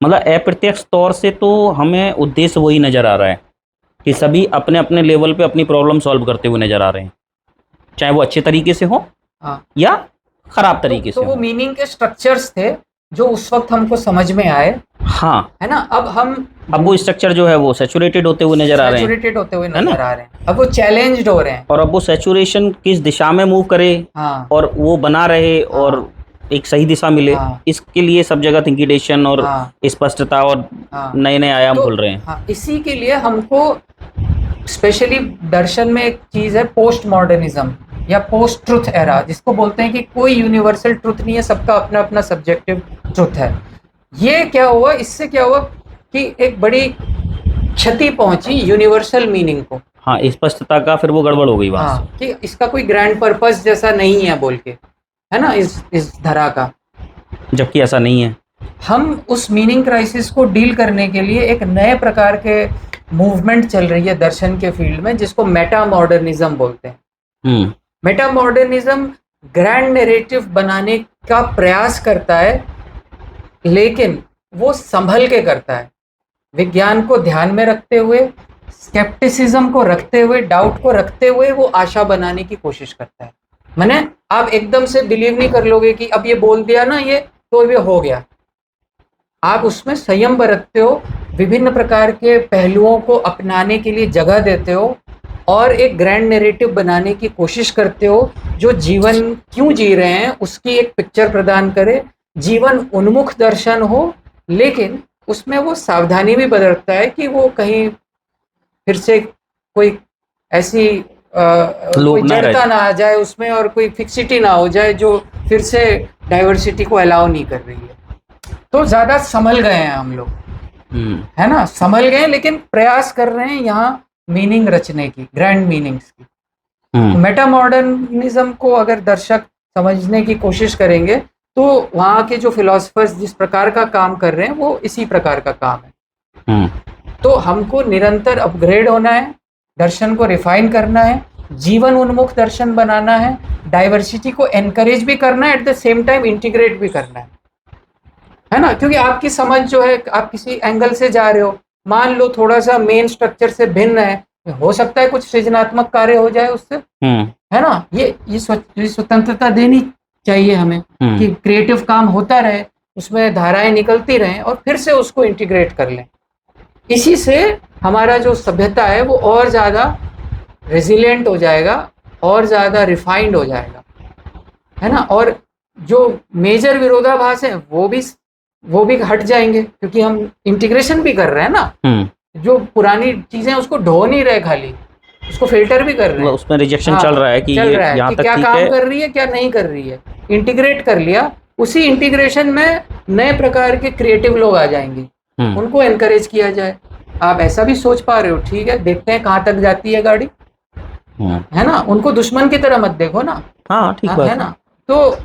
Speaker 1: मतलब अप्रत्यक्ष तौर से तो हमें उद्देश्य वही नज़र आ रहा है कि सभी अपने अपने लेवल पे अपनी प्रॉब्लम सॉल्व करते हुए नज़र आ रहे हैं, चाहे वो अच्छे तरीके से हो
Speaker 2: हाँ,
Speaker 1: या खराब तरीके
Speaker 2: तो
Speaker 1: से
Speaker 2: वो
Speaker 1: हो।
Speaker 2: मीनिंग के स्ट्रक्चर्स थे जो उस वक्त हमको समझ में आए,
Speaker 1: हाँ,
Speaker 2: है ना।
Speaker 1: अब वो स्ट्रक्चर जो है वो सैचुरेटेड होते हुए नज़र आ रहे हैं,
Speaker 2: सैचुरेटेड होते हुए
Speaker 1: है ना।
Speaker 2: नजर आ रहे हैं, अब वो चैलेंज्ड हो रहे हैं।
Speaker 1: और अब वो सैचुरेशन किस दिशा में मूव करे
Speaker 2: हाँ,
Speaker 1: और वो बना रहे और
Speaker 2: हाँ,
Speaker 1: एक सही दिशा मिले,
Speaker 2: हाँ,
Speaker 1: इसके लिए सब जगह थिंकिडेशन और
Speaker 2: हाँ,
Speaker 1: स्पष्टता और
Speaker 2: हाँ।
Speaker 1: नए नए आयाम
Speaker 2: तो
Speaker 1: खुल रहे हैं।
Speaker 2: हाँ, इसी के लिए हमको स्पेशली दर्शन में एक चीज है पोस्ट मॉडर्निज्म या पोस्ट ट्रुथ एरा, जिसको बोलते हैं कि कोई यूनिवर्सल ट्रुथ नहीं है, सबका अपना अपना सब्जेक्टिव ट्रुथ है। ये क्या हुआ, इससे क्या हुआ कि एक बड़ी क्षति पहुंची यूनिवर्सल मीनिंग को।
Speaker 1: हाँ, स्पष्टता का फिर वो गड़बड़ हो गई वहां
Speaker 2: हाँ, कि इसका कोई ग्रैंड पर्पस जैसा नहीं है बोल के, है ना, इस धरा का।
Speaker 1: से, जबकि ऐसा नहीं है।
Speaker 2: हम उस मीनिंग क्राइसिस को डील करने के लिए एक नए प्रकार के मूवमेंट चल रही है दर्शन के फील्ड में, जिसको मेटा मॉडर्निज्म बोलते हैं।
Speaker 1: हम्म
Speaker 2: मेटा मॉडर्निज्म ग्रैंड नैरेटिव बनाने का प्रयास करता है, लेकिन वो संभल के करता है, विज्ञान को ध्यान में रखते हुए, स्केप्टिसिज्म को रखते हुए, डाउट को रखते हुए वो आशा बनाने की कोशिश करता है। माने आप एकदम से बिलीव नहीं कर लोगे कि अब ये बोल दिया ना ये तो ये हो गया। आप उसमें संयम बरतते हो, विभिन्न प्रकार के पहलुओं को अपनाने के लिए जगह देते हो और एक ग्रैंड नैरेटिव बनाने की कोशिश करते हो जो जीवन क्यों जी रहे हैं उसकी एक पिक्चर प्रदान करे, जीवन उन्मुख दर्शन हो, लेकिन उसमें वो सावधानी भी बरतता है कि वो कहीं फिर से कोई ऐसी
Speaker 1: लोग
Speaker 2: कोई
Speaker 1: ना रह
Speaker 2: जड़ता ना आ जाए उसमें और कोई फिक्सिटी ना हो जाए जो फिर से डाइवर्सिटी को अलाउ नहीं कर रही है। तो ज़्यादा संभल गए हैं हम लोग, है ना, संभल गए, लेकिन प्रयास कर रहे हैं यहाँ मीनिंग रचने की, ग्रैंड मीनिंग्स की। मेटा मॉडर्निज्म को अगर दर्शक समझने की कोशिश करेंगे तो वहाँ के जो फिलोसफर्स जिस प्रकार का काम कर रहे हैं वो इसी प्रकार का काम है। तो हमको निरंतर अपग्रेड होना है, दर्शन को रिफाइन करना है, जीवन उन्मुख दर्शन बनाना है, डाइवर्सिटी को एनकरेज भी करना है, at the same time integrate भी करना है ना। क्योंकि आपकी समझ जो है, आप किसी एंगल से जा रहे हो, मान लो थोड़ा सा मेन स्ट्रक्चर से भिन्न है, हो सकता है कुछ सृजनात्मक कार्य हो जाए उससे, है ना। ये स्वतंत्रता देनी चाहिए हमें कि क्रिएटिव काम होता रहे, उसमें धाराएं निकलती रहें और फिर से उसको इंटीग्रेट कर लें। इसी से हमारा जो सभ्यता है वो और ज़्यादा रेजिलिएंट हो जाएगा, और ज़्यादा रिफाइंड हो जाएगा, है ना। और जो मेजर विरोधाभास है वो भी हट जाएंगे, क्योंकि हम इंटीग्रेशन भी कर रहे हैं ना। जो पुरानी चीजें उसको ढो नहीं रहे, खाली उसको फिल्टर भी कर रहे हैं,
Speaker 1: उसमें रिजेक्शन
Speaker 2: हाँ,
Speaker 1: चल रहा है कि
Speaker 2: चल
Speaker 1: ये
Speaker 2: रहा है
Speaker 1: यहाँ
Speaker 2: कि
Speaker 1: तक
Speaker 2: क्या
Speaker 1: ठीक
Speaker 2: काम
Speaker 1: है।
Speaker 2: कर रही है क्या नहीं कर रही है, इंटीग्रेट कर लिया। उसी इंटीग्रेशन में नए प्रकार के क्रिएटिव लोग आ जाएंगे, उनको एनकरेज किया जाए। आप ऐसा भी सोच पा रहे हो, ठीक है, देखते हैं कहाँ तक जाती है गाड़ी, है ना। उनको दुश्मन की तरह मत देखो ना,
Speaker 1: हाँ ठीक बात
Speaker 2: है ना। तो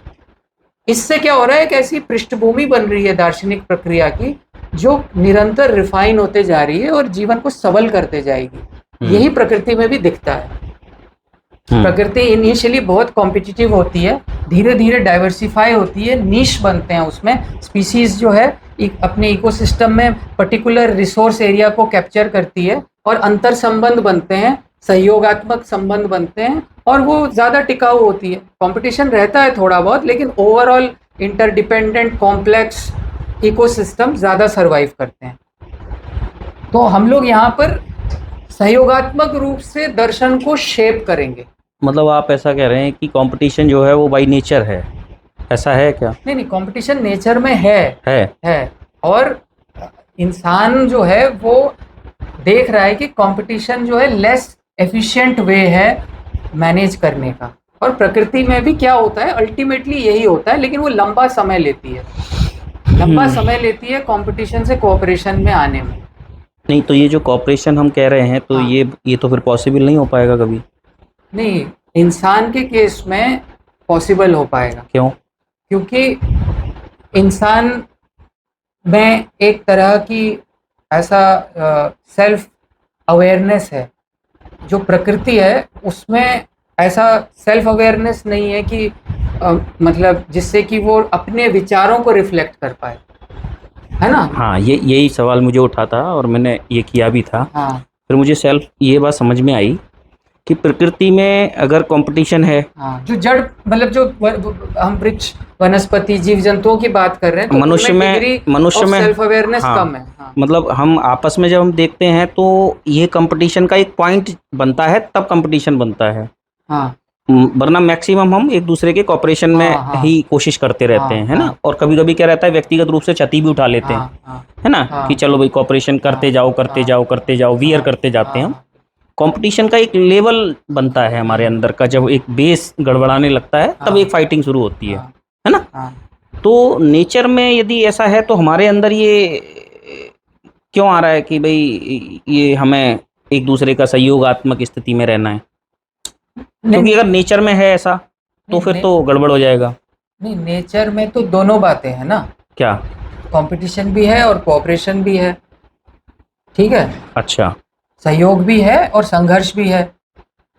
Speaker 2: इससे क्या हो रहा है, एक ऐसी पृष्ठभूमि बन रही है दार्शनिक प्रक्रिया की जो निरंतर रिफाइन होते जा रही है और जीवन को सबल करते जाएगी। यही प्रकृति में भी दिखता है। प्रकृति इनिशियली बहुत कॉम्पिटिटिव होती है, धीरे धीरे डाइवर्सिफाई होती है, नीश बनते हैं उसमें, स्पीसीज जो है अपने इकोसिस्टम में पर्टिकुलर रिसोर्स एरिया को कैप्चर करती है और अंतर संबंध बनते हैं, सहयोगात्मक संबंध बनते हैं और वो ज़्यादा टिकाऊ होती है। कंपटीशन रहता है थोड़ा बहुत, लेकिन ओवरऑल इंटरडिपेंडेंट कॉम्प्लेक्स इकोसिस्टम ज़्यादा सर्वाइव करते हैं। तो हम लोग यहाँ पर सहयोगात्मक रूप से दर्शन को शेप करेंगे।
Speaker 1: मतलब आप ऐसा कह रहे हैं कि कंपटीशन जो है वो बाय नेचर है, ऐसा है क्या?
Speaker 2: नहीं, कंपटीशन नेचर में है। और इंसान जो है वो देख रहा है कि कंपटीशन जो है लेस एफिशिएंट वे है मैनेज करने का। और प्रकृति में भी क्या होता है, अल्टीमेटली यही होता है, लेकिन वो लंबा समय लेती है, लंबा समय लेती है कंपटीशन से कोऑपरेशन में आने में।
Speaker 1: नहीं, तो ये जो कोऑपरेशन हम कह रहे हैं तो
Speaker 2: हाँ।
Speaker 1: ये तो फिर पॉसिबल नहीं हो पाएगा कभी।
Speaker 2: नहीं, इंसान के केस में पॉसिबल हो पाएगा।
Speaker 1: क्यों?
Speaker 2: क्योंकि इंसान में एक तरह की ऐसा सेल्फ अवेयरनेस है। जो प्रकृति है उसमें ऐसा सेल्फ अवेयरनेस नहीं है कि मतलब जिससे कि वो अपने विचारों को रिफ्लेक्ट कर पाए, है ना।
Speaker 1: हाँ, ये यही सवाल मुझे उठा था और मैंने ये किया भी था।
Speaker 2: हाँ
Speaker 1: फिर मुझे सेल्फ ये बात समझ में आई कि प्रकृति में अगर कंपटीशन है,
Speaker 2: हाँ, जो जड़ मतलब जो हम वृक्ष वनस्पति जीव जंतुओं की बात कर रहे हैं तो
Speaker 1: मनुष्य
Speaker 2: उनमें
Speaker 1: में
Speaker 2: डिग्री
Speaker 1: मनुष्य
Speaker 2: ऑफ
Speaker 1: में
Speaker 2: सेल्फ अवेयरनेस
Speaker 1: हाँ,
Speaker 2: कम है। हाँ
Speaker 1: मतलब हम आपस में जब हम देखते हैं तो ये कंपटीशन का एक पॉइंट बनता है, तब कंपटीशन बनता है।
Speaker 2: हाँ
Speaker 1: वरना मैक्सिमम हम एक दूसरे के कॉपरेशन में
Speaker 2: हाँ हाँ
Speaker 1: ही कोशिश करते रहते हैं,
Speaker 2: हाँ
Speaker 1: है ना।
Speaker 2: हाँ
Speaker 1: और कभी कभी क्या रहता है, व्यक्तिगत रूप से क्षति भी उठा लेते हैं,
Speaker 2: हाँ हाँ
Speaker 1: है ना,
Speaker 2: हाँ
Speaker 1: कि चलो भाई कॉपरेशन करते
Speaker 2: हाँ
Speaker 1: जाओ करते
Speaker 2: हाँ
Speaker 1: जाओ करते जाओ, वियर
Speaker 2: हाँ
Speaker 1: करते जाते हैं हम।
Speaker 2: हाँ
Speaker 1: कंपटीशन का एक लेवल बनता है हमारे अंदर का, जब एक बेस गड़बड़ाने लगता है तब एक फाइटिंग शुरू होती
Speaker 2: हाँ
Speaker 1: है ना।
Speaker 2: हाँ
Speaker 1: तो नेचर में यदि ऐसा है तो हमारे अंदर ये क्यों आ रहा है कि भाई ये हमें एक दूसरे का सहयोगात्मक स्थिति में रहना है? क्योंकि
Speaker 2: नहीं
Speaker 1: अगर नेचर में है ऐसा तो
Speaker 2: नहीं
Speaker 1: फिर तो गड़बड़ हो जाएगा।
Speaker 2: नहीं, नेचर में तो दोनों बातें हैं ना,
Speaker 1: क्या?
Speaker 2: कंपटीशन भी है और कोऑपरेशन भी है, ठीक है।
Speaker 1: अच्छा।
Speaker 2: सहयोग भी है और संघर्ष भी है।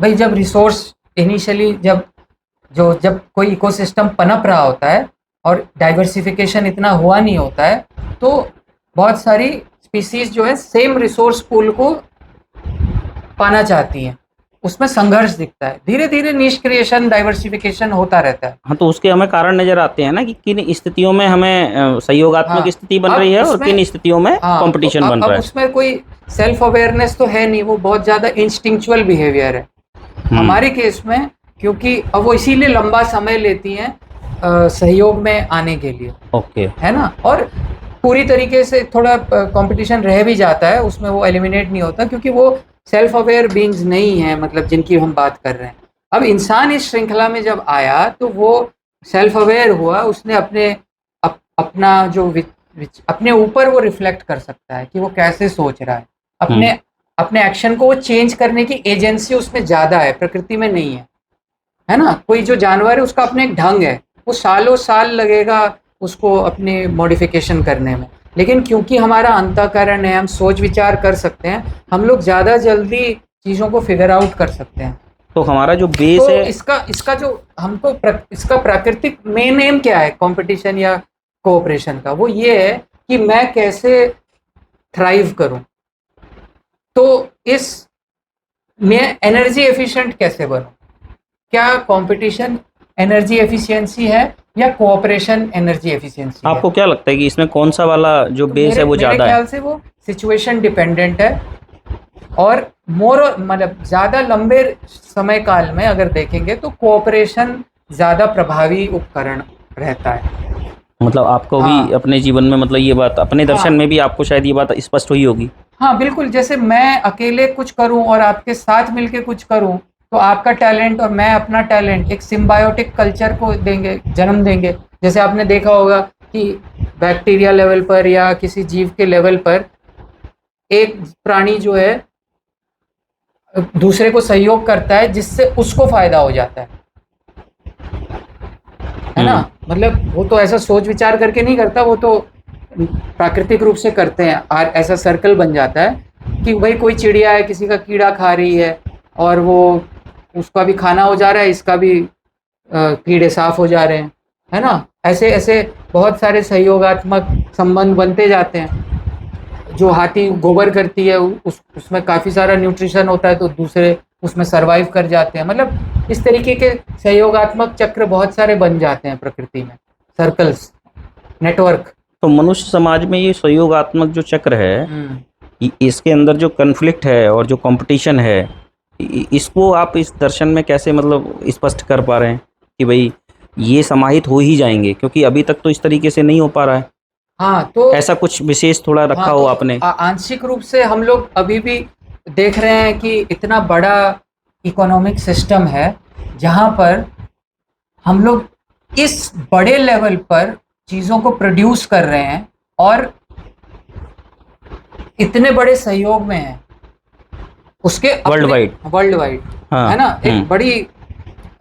Speaker 2: भाई जब रिसोर्स इनिशियली जब कोई इकोसिस्टम पनप रहा होता है और डाइवर्सिफिकेशन इतना हुआ नहीं होता है तो बहुत सारी स्पीसीज जो है सेम रिसोर्स पूल को पाना चाहती हैं, उसमें संघर्ष दिखता है। धीरे धीरे नीश क्रिएशन डाइवर्सिफिकेशन होता रहता है।
Speaker 1: हाँ, तो उसके हमें कारण नजर आते हैं ना कि किन स्थितियों में हमें सहयोगात्मक
Speaker 2: हाँ,
Speaker 1: स्थिति बन
Speaker 2: अब
Speaker 1: रही है और
Speaker 2: उसमें
Speaker 1: किन स्थितियों में
Speaker 2: हाँ तो
Speaker 1: कंपटीशन बन
Speaker 2: अब
Speaker 1: रहा है।
Speaker 2: उसमें कोई सेल्फ अवेयरनेस तो है नहीं, वो बहुत ज़्यादा इंस्टिंक्चुअल बिहेवियर है हमारे केस में, क्योंकि अब वो इसीलिए लंबा समय लेती हैं सहयोग में आने के लिए,
Speaker 1: ओके।
Speaker 2: है ना। और पूरी तरीके से थोड़ा कंपटीशन रह भी जाता है उसमें, वो एलिमिनेट नहीं होता क्योंकि वो सेल्फ अवेयर बीइंग्स नहीं है, मतलब जिनकी हम बात कर रहे हैं। अब इंसान इस श्रृंखला में जब आया तो वो सेल्फ अवेयर हुआ, उसने अपना जो अपने ऊपर वो रिफ्लेक्ट कर सकता है कि वो कैसे सोच रहा है, अपने एक्शन को वो चेंज करने की एजेंसी उसमें ज़्यादा है, प्रकृति में नहीं है ना। कोई जो जानवर है उसका अपने एक ढंग है, वो सालों साल लगेगा उसको अपने मॉडिफिकेशन करने में, लेकिन क्योंकि हमारा अंतःकरण है, हम सोच विचार कर सकते हैं, हम लोग ज़्यादा जल्दी चीज़ों को फिगर आउट कर सकते हैं।
Speaker 1: तो हमारा जो बेस
Speaker 2: तो
Speaker 1: है,
Speaker 2: इसका जो हमको इसका प्राकृतिक मेन एम क्या है कंपटीशन या कोऑपरेशन का, वो ये है कि मैं कैसे थ्राइव करूं, तो इस मैं एनर्जी एफिशिएंट कैसे बनूं। क्या कंपटीशन एनर्जी एफिशिएंसी है या कोऑपरेशन एनर्जी एफिशिएंसी है?
Speaker 1: आपको क्या लगता है कि इसमें कौन सा वाला जो
Speaker 2: तो
Speaker 1: बेस है वो
Speaker 2: मेरे
Speaker 1: ज़्यादा है?
Speaker 2: ख्याल से वो सिचुएशन डिपेंडेंट है, और मतलब ज़्यादा लंबे समय काल में अगर देखेंगे तो कोऑपरेशन ज़्यादा प्रभावी उपकरण रहता है।
Speaker 1: मतलब आपको भी
Speaker 2: हाँ
Speaker 1: अपने जीवन में, मतलब ये बात अपने दर्शन
Speaker 2: हाँ
Speaker 1: में भी आपको शायद ये बात स्पष्ट हुई होगी।
Speaker 2: हाँ बिल्कुल, जैसे मैं अकेले कुछ करूं और आपके साथ मिलके कुछ करूं तो आपका टैलेंट और मैं अपना टैलेंट एक सिम्बायोटिक कल्चर को देंगे, जन्म देंगे। जैसे आपने देखा होगा कि बैक्टीरिया लेवल पर या किसी जीव के लेवल पर एक प्राणी जो है दूसरे को सहयोग करता है जिससे उसको फायदा हो जाता है ना। मतलब वो तो ऐसा सोच विचार करके नहीं करता, वो तो प्राकृतिक रूप से करते हैं, और ऐसा सर्कल बन जाता है कि भाई कोई चिड़िया है किसी का कीड़ा खा रही है और वो उसका भी खाना हो जा रहा है, इसका भी कीड़े साफ हो जा रहे हैं, है ना। ऐसे ऐसे बहुत सारे सहयोगात्मक संबंध बनते जाते हैं। जो हाथी गोबर करती है उसमें काफ़ी सारा न्यूट्रिशन होता है तो दूसरे उसमें सरवाइव कर जाते हैं। मतलब इस तरीके के सहयोगात्मक चक्र बहुत सारे बन जाते हैं प्रकृति में, सर्कल्स, नेटवर्क।
Speaker 1: तो मनुष्य समाज में ये सहयोगात्मक जो चक्र है, इसके अंदर जो कन्फ्लिक्ट है और जो कंपटीशन है, इसको आप इस दर्शन में कैसे मतलब स्पष्ट कर पा रहे हैं कि भाई ये समाहित हो ही जाएंगे? क्योंकि अभी तक तो इस तरीके से नहीं हो पा रहा है।
Speaker 2: हाँ तो
Speaker 1: ऐसा कुछ विशेष थोड़ा रखा
Speaker 2: हाँ
Speaker 1: हो
Speaker 2: तो
Speaker 1: आपने?
Speaker 2: आंशिक रूप से हम लोग अभी भी देख रहे हैं कि इतना बड़ा इकोनॉमिक सिस्टम है जहाँ पर हम लोग इस बड़े लेवल पर चीज़ों को प्रोड्यूस कर रहे हैं और इतने बड़े सहयोग में हैं उसके
Speaker 1: वर्ल्ड वाइड।
Speaker 2: वर्ल्ड वाइड,
Speaker 1: हाँ,
Speaker 2: है ना। एक बड़ी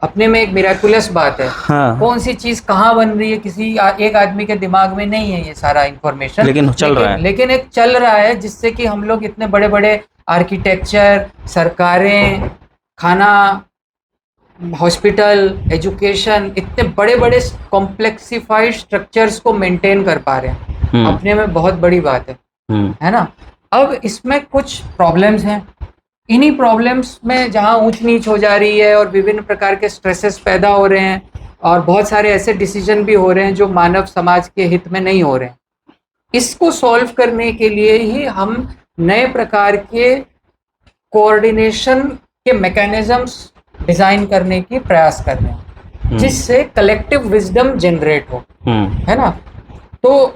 Speaker 2: अपने में एक मिराकुलस बात है।
Speaker 1: हाँ,
Speaker 2: कौन सी चीज कहाँ बन रही है किसी एक आदमी के दिमाग में नहीं है ये सारा इंफॉर्मेशन,
Speaker 1: लेकिन चल रहा है।
Speaker 2: लेकिन एक चल रहा है जिससे कि हम लोग इतने बड़े बड़े आर्किटेक्चर, सरकारें, खाना, हॉस्पिटल, एजुकेशन, इतने बड़े बड़े कॉम्प्लेक्सिफाइड स्ट्रक्चर्स को मेंटेन कर पा रहे हैं, अपने में बहुत बड़ी बात है ना। अब इसमें कुछ प्रॉब्लम्स हैं, इन्हीं प्रॉब्लम्स में जहाँ ऊंच नीच हो जा रही है और विभिन्न प्रकार के स्ट्रेसेस पैदा हो रहे हैं और बहुत सारे ऐसे डिसीजन भी हो रहे हैं जो मानव समाज के हित में नहीं हो रहे हैं, इसको सॉल्व करने के लिए ही हम नए प्रकार के कोऑर्डिनेशन के मैकेनिज्म्स डिजाइन करने की प्रयास कर रहे हैं जिससे कलेक्टिव विजडम जनरेट हो, है ना। तो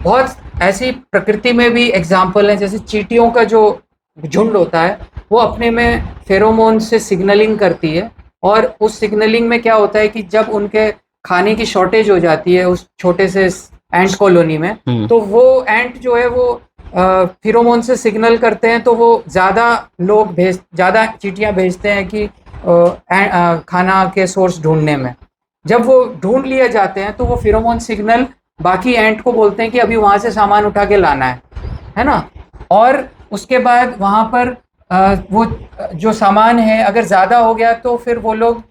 Speaker 2: बहुत ऐसी प्रकृति में भी एग्जाम्पल है, जैसे चींटियों का जो झुंड होता है वो अपने में फेरोमोन से सिग्नलिंग करती है और उस सिग्नलिंग में क्या होता है कि जब उनके खाने की शॉर्टेज हो जाती है उस छोटे से एंट कॉलोनी में, तो वो एंट जो है वो फेरोमोन से सिग्नल करते हैं, तो वो ज़्यादा चींटियां भेजते हैं कि खाना के सोर्स ढूंढने में। जब वो ढूंढ लिए जाते हैं तो वो फेरोमोन सिग्नल बाकी एंट को बोलते हैं कि अभी वहाँ से सामान उठा के लाना है ना। और उसके बाद वहाँ पर वो जो सामान है अगर ज़्यादा हो गया तो फिर वो लोग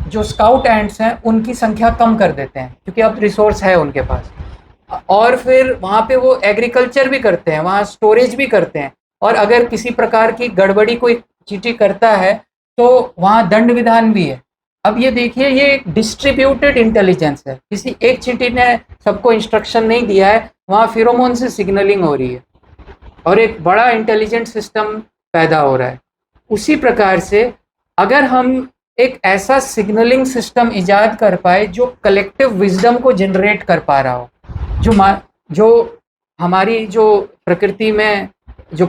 Speaker 2: जो स्काउट एंट्स हैं उनकी संख्या कम कर देते हैं क्योंकि अब रिसोर्स है उनके पास, और फिर वहाँ पे वो एग्रीकल्चर भी करते हैं, वहाँ स्टोरेज भी करते हैं, और अगर किसी प्रकार की गड़बड़ी कोई चींटी करता है तो वहाँ दंड विधान भी है। अब ये देखिए, ये एक डिस्ट्रीब्यूटेड इंटेलिजेंस है, किसी एक चींटी ने सबको इंस्ट्रक्शन नहीं दिया है, वहाँ फेरोमोन से सिग्नलिंग हो रही है और एक बड़ा इंटेलिजेंट सिस्टम पैदा हो रहा है। उसी प्रकार से अगर हम एक ऐसा सिग्नलिंग सिस्टम इजाद कर पाए जो कलेक्टिव विजडम को जनरेट कर पा रहा हो, जो हमारी जो प्रकृति में जो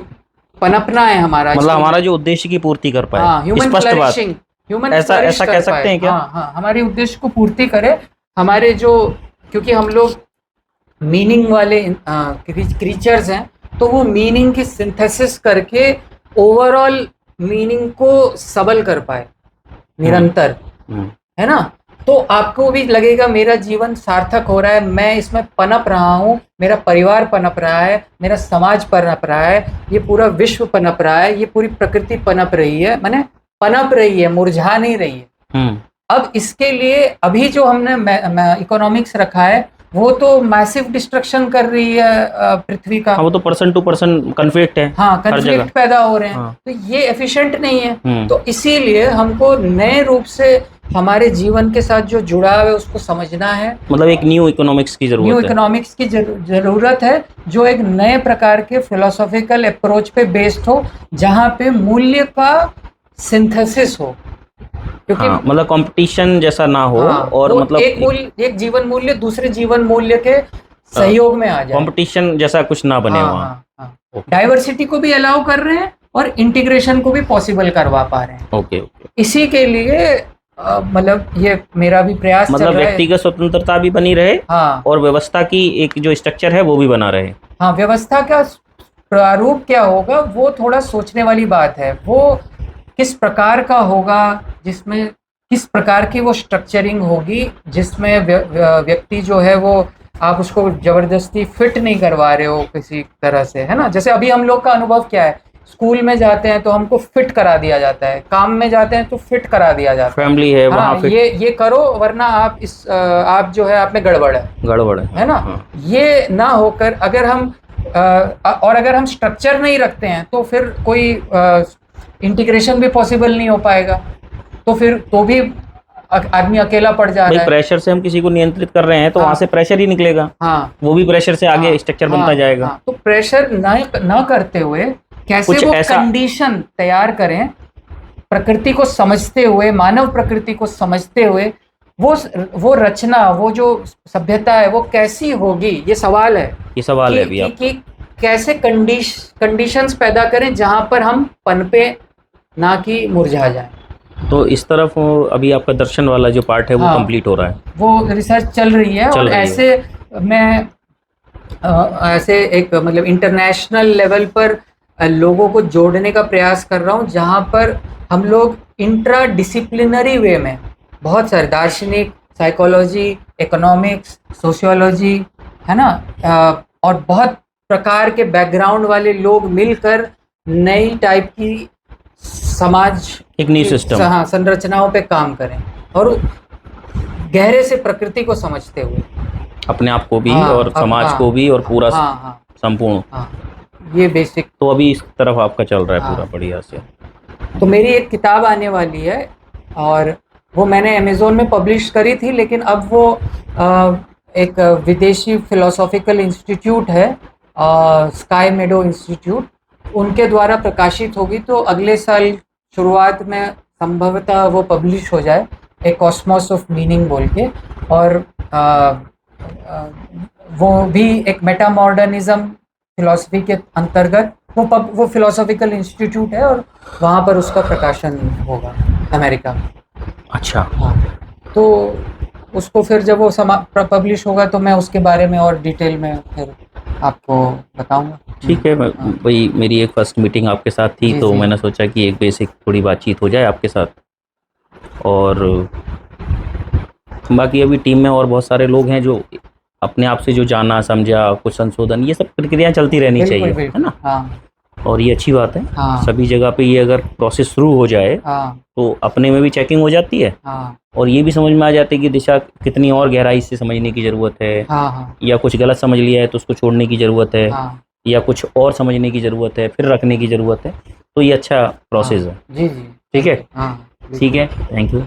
Speaker 2: पनपना है हमारा,
Speaker 1: मतलब हमारा जो उद्देश्य की पूर्ति कर पाए।
Speaker 2: हाँ, ह्यूमन फ्लरिशिंग, ह्यूमन
Speaker 1: ऐसा कह सकते हैं क्या?
Speaker 2: हाँ, हमारे उद्देश्य को पूर्ति करे। हमारे जो, क्योंकि हम लोग मीनिंग वाले क्रीचर्स हैं, तो वो मीनिंग की सिंथेसिस करके ओवरऑल मीनिंग को सबल कर पाए निरंतर, है ना। तो आपको भी लगेगा मेरा जीवन सार्थक हो रहा है, मैं इसमें पनप रहा हूँ, मेरा परिवार पनप रहा है, मेरा समाज पनप रहा है, ये पूरा विश्व पनप रहा है, ये पूरी प्रकृति पनप रही है, माने पनप रही है, मुरझा नहीं रही है। अब इसके लिए अभी जो हमने इकोनॉमिक्स रखा है वो तो मैसिव डिस्ट्रक्शन कर रही है पृथ्वी का।
Speaker 1: हाँ, वो तो पर्सन टू पर्सन कन्फ्लिक्ट है।
Speaker 2: हाँ, कन्फ्लिक्ट पैदा हो रहे हैं। हाँ। तो ये एफिशिएंट नहीं है। तो इसीलिए हमको नए रूप से हमारे जीवन के साथ जो जुड़ाव है उसको समझना है।
Speaker 1: मतलब एक न्यू इकोनॉमिक्स की जरूरत है।
Speaker 2: न्यू इकोनॉमिक्स की जरूरत है जो एक नए प्रकार के फिलोसॉफिकल अप्रोच पे बेस्ड हो, जहाँ पे मूल्य का सिंथेसिस हो, क्योंकि
Speaker 1: हाँ, मतलब कंपटीशन जैसा ना हो। हाँ, और मतलब
Speaker 2: एक जीवन मूल्य दूसरे जीवन मूल्य के सहयोग में आ जाए, कंपटीशन
Speaker 1: जैसा कुछ ना बने।
Speaker 2: वहाँ डाइवर्सिटी को भी अलाउ कर रहे हैं और इंटीग्रेशन को भी पॉसिबल करवा पा रहे हैं।
Speaker 1: ओके।
Speaker 2: इसी के लिए मतलब ये मेरा भी प्रयास,
Speaker 1: मतलब व्यक्तिगत स्वतंत्रता भी बनी रहे। हाँ, और व्यवस्था की एक जो स्ट्रक्चर है वो भी बना रहे।
Speaker 2: हाँ, व्यवस्था का प्रारूप क्या होगा वो थोड़ा सोचने वाली बात है। वो किस प्रकार का होगा, जिसमें किस प्रकार की वो स्ट्रक्चरिंग होगी, जिसमें व्यक्ति जो है वो आप उसको जबरदस्ती फिट नहीं करवा रहे हो किसी तरह से, है ना। जैसे अभी हम लोग का अनुभव क्या है, स्कूल में जाते हैं तो हमको फिट करा दिया जाता है, काम में जाते हैं तो फिट करा दिया जाता है,
Speaker 1: फैमिली है वहाँ फिट।
Speaker 2: ये करो वरना आप जो है आप में गड़बड़ है ना। हाँ। ये ना होकर अगर हम स्ट्रक्चर नहीं रखते हैं तो फिर कोई इंटीग्रेशन भी पॉसिबल नहीं हो पाएगा, तो फिर तो भी आदमी अकेला पड़ जा रहा है।
Speaker 1: प्रेशर से हम किसी को नियंत्रित कर रहे हैं तो वहाँ से प्रेशर ही निकलेगा। हाँ, वो भी प्रेशर से आगे स्ट्रक्चर बनता जाएगा।
Speaker 2: तो प्रेशर ना करते हुए कैसे वो कंडीशन तैयार करें, प्रकृति को समझते हुए, मानव प्रकृति को समझते हुए वो रचना, वो जो सभ्यता है वो कैसी होगी, ये सवाल है।
Speaker 1: ये सवाल है अभी
Speaker 2: कि कैसे कंडीशंस पैदा करें जहां पर हम पनपे, ना कि मुरझा जाए।
Speaker 1: तो इस तरफ अभी आपका दर्शन वाला जो पार्ट है वो कंप्लीट हो रहा है,
Speaker 2: वो रिसर्च चल रही है। और ऐसे मैं ऐसे एक मतलब इंटरनेशनल लेवल पर लोगों को जोड़ने का प्रयास कर रहा हूँ, जहाँ पर हम लोग इंट्रा डिसिप्लिनरी वे में बहुत सारे दार्शनिक, साइकोलॉजी, इकोनॉमिक्स, सोशियोलॉजी, है ना, और बहुत प्रकार के बैकग्राउंड वाले लोग मिलकर नई टाइप की समाज
Speaker 1: एक न्यू सिस्टम।
Speaker 2: हाँ संरचनाओं पे काम करें, और गहरे से प्रकृति को समझते हुए
Speaker 1: अपने आप को भी
Speaker 2: हाँ,
Speaker 1: और समाज
Speaker 2: हाँ,
Speaker 1: को भी और पूरा
Speaker 2: हाँ हाँ
Speaker 1: संपूर्ण।
Speaker 2: हाँ, ये बेसिक।
Speaker 1: तो अभी इस तरफ आपका चल रहा है
Speaker 2: हाँ।
Speaker 1: पूरा बढ़िया से।
Speaker 2: तो मेरी एक किताब आने वाली है, और वो मैंने अमेज़न में पब्लिश करी थी, लेकिन अब वो एक विदेशी फिलोसॉफिकल इंस्टीट्यूट है, स्काई मेडो इंस्टीट्यूट, उनके द्वारा प्रकाशित होगी। तो अगले साल शुरुआत में संभवतः वो पब्लिश हो जाए, एक कॉस्मोस ऑफ मीनिंग बोल के। और वो भी एक मेटा मॉडर्निज्म फिलॉसफी के अंतर्गत वो फिलोसॉफिकल इंस्टीट्यूट है, और वहाँ पर उसका प्रकाशन होगा अमेरिका में।
Speaker 1: अच्छा।
Speaker 2: हाँ, तो उसको फिर जब वो पब्लिश होगा तो मैं उसके बारे में और डिटेल में फिर आपको बताऊंगा।
Speaker 1: ठीक है।
Speaker 2: हाँ।
Speaker 1: वही मेरी एक फर्स्ट मीटिंग आपके साथ थी,
Speaker 2: जी,
Speaker 1: तो
Speaker 2: जी।
Speaker 1: मैंने सोचा कि एक बेसिक थोड़ी बातचीत हो जाए आपके साथ। और बाकी अभी टीम में और बहुत सारे लोग हैं जो अपने आप से जो जाना समझा, कुछ संशोधन, ये सब प्रक्रियाएं चलती रहनी
Speaker 2: बिल्कुल
Speaker 1: चाहिए, है
Speaker 2: बिल्कुल।
Speaker 1: ना।
Speaker 2: हाँ
Speaker 1: और ये अच्छी बात है।
Speaker 2: हाँ
Speaker 1: सभी जगह पे ये अगर प्रोसेस शुरू हो जाए
Speaker 2: हाँ
Speaker 1: तो अपने में भी चेकिंग हो जाती है,
Speaker 2: हाँ
Speaker 1: और ये भी समझ में आ जाती है कि दिशा कितनी और गहराई से समझने की ज़रूरत है,
Speaker 2: हाँ हाँ
Speaker 1: या कुछ गलत समझ लिया है तो उसको छोड़ने की ज़रूरत है,
Speaker 2: हाँ
Speaker 1: या कुछ और समझने की ज़रूरत है फिर रखने की ज़रूरत है। तो ये अच्छा प्रोसेस है।
Speaker 2: जी जी।
Speaker 1: ठीक है।
Speaker 2: हाँ
Speaker 1: ठीक है, थैंक यू।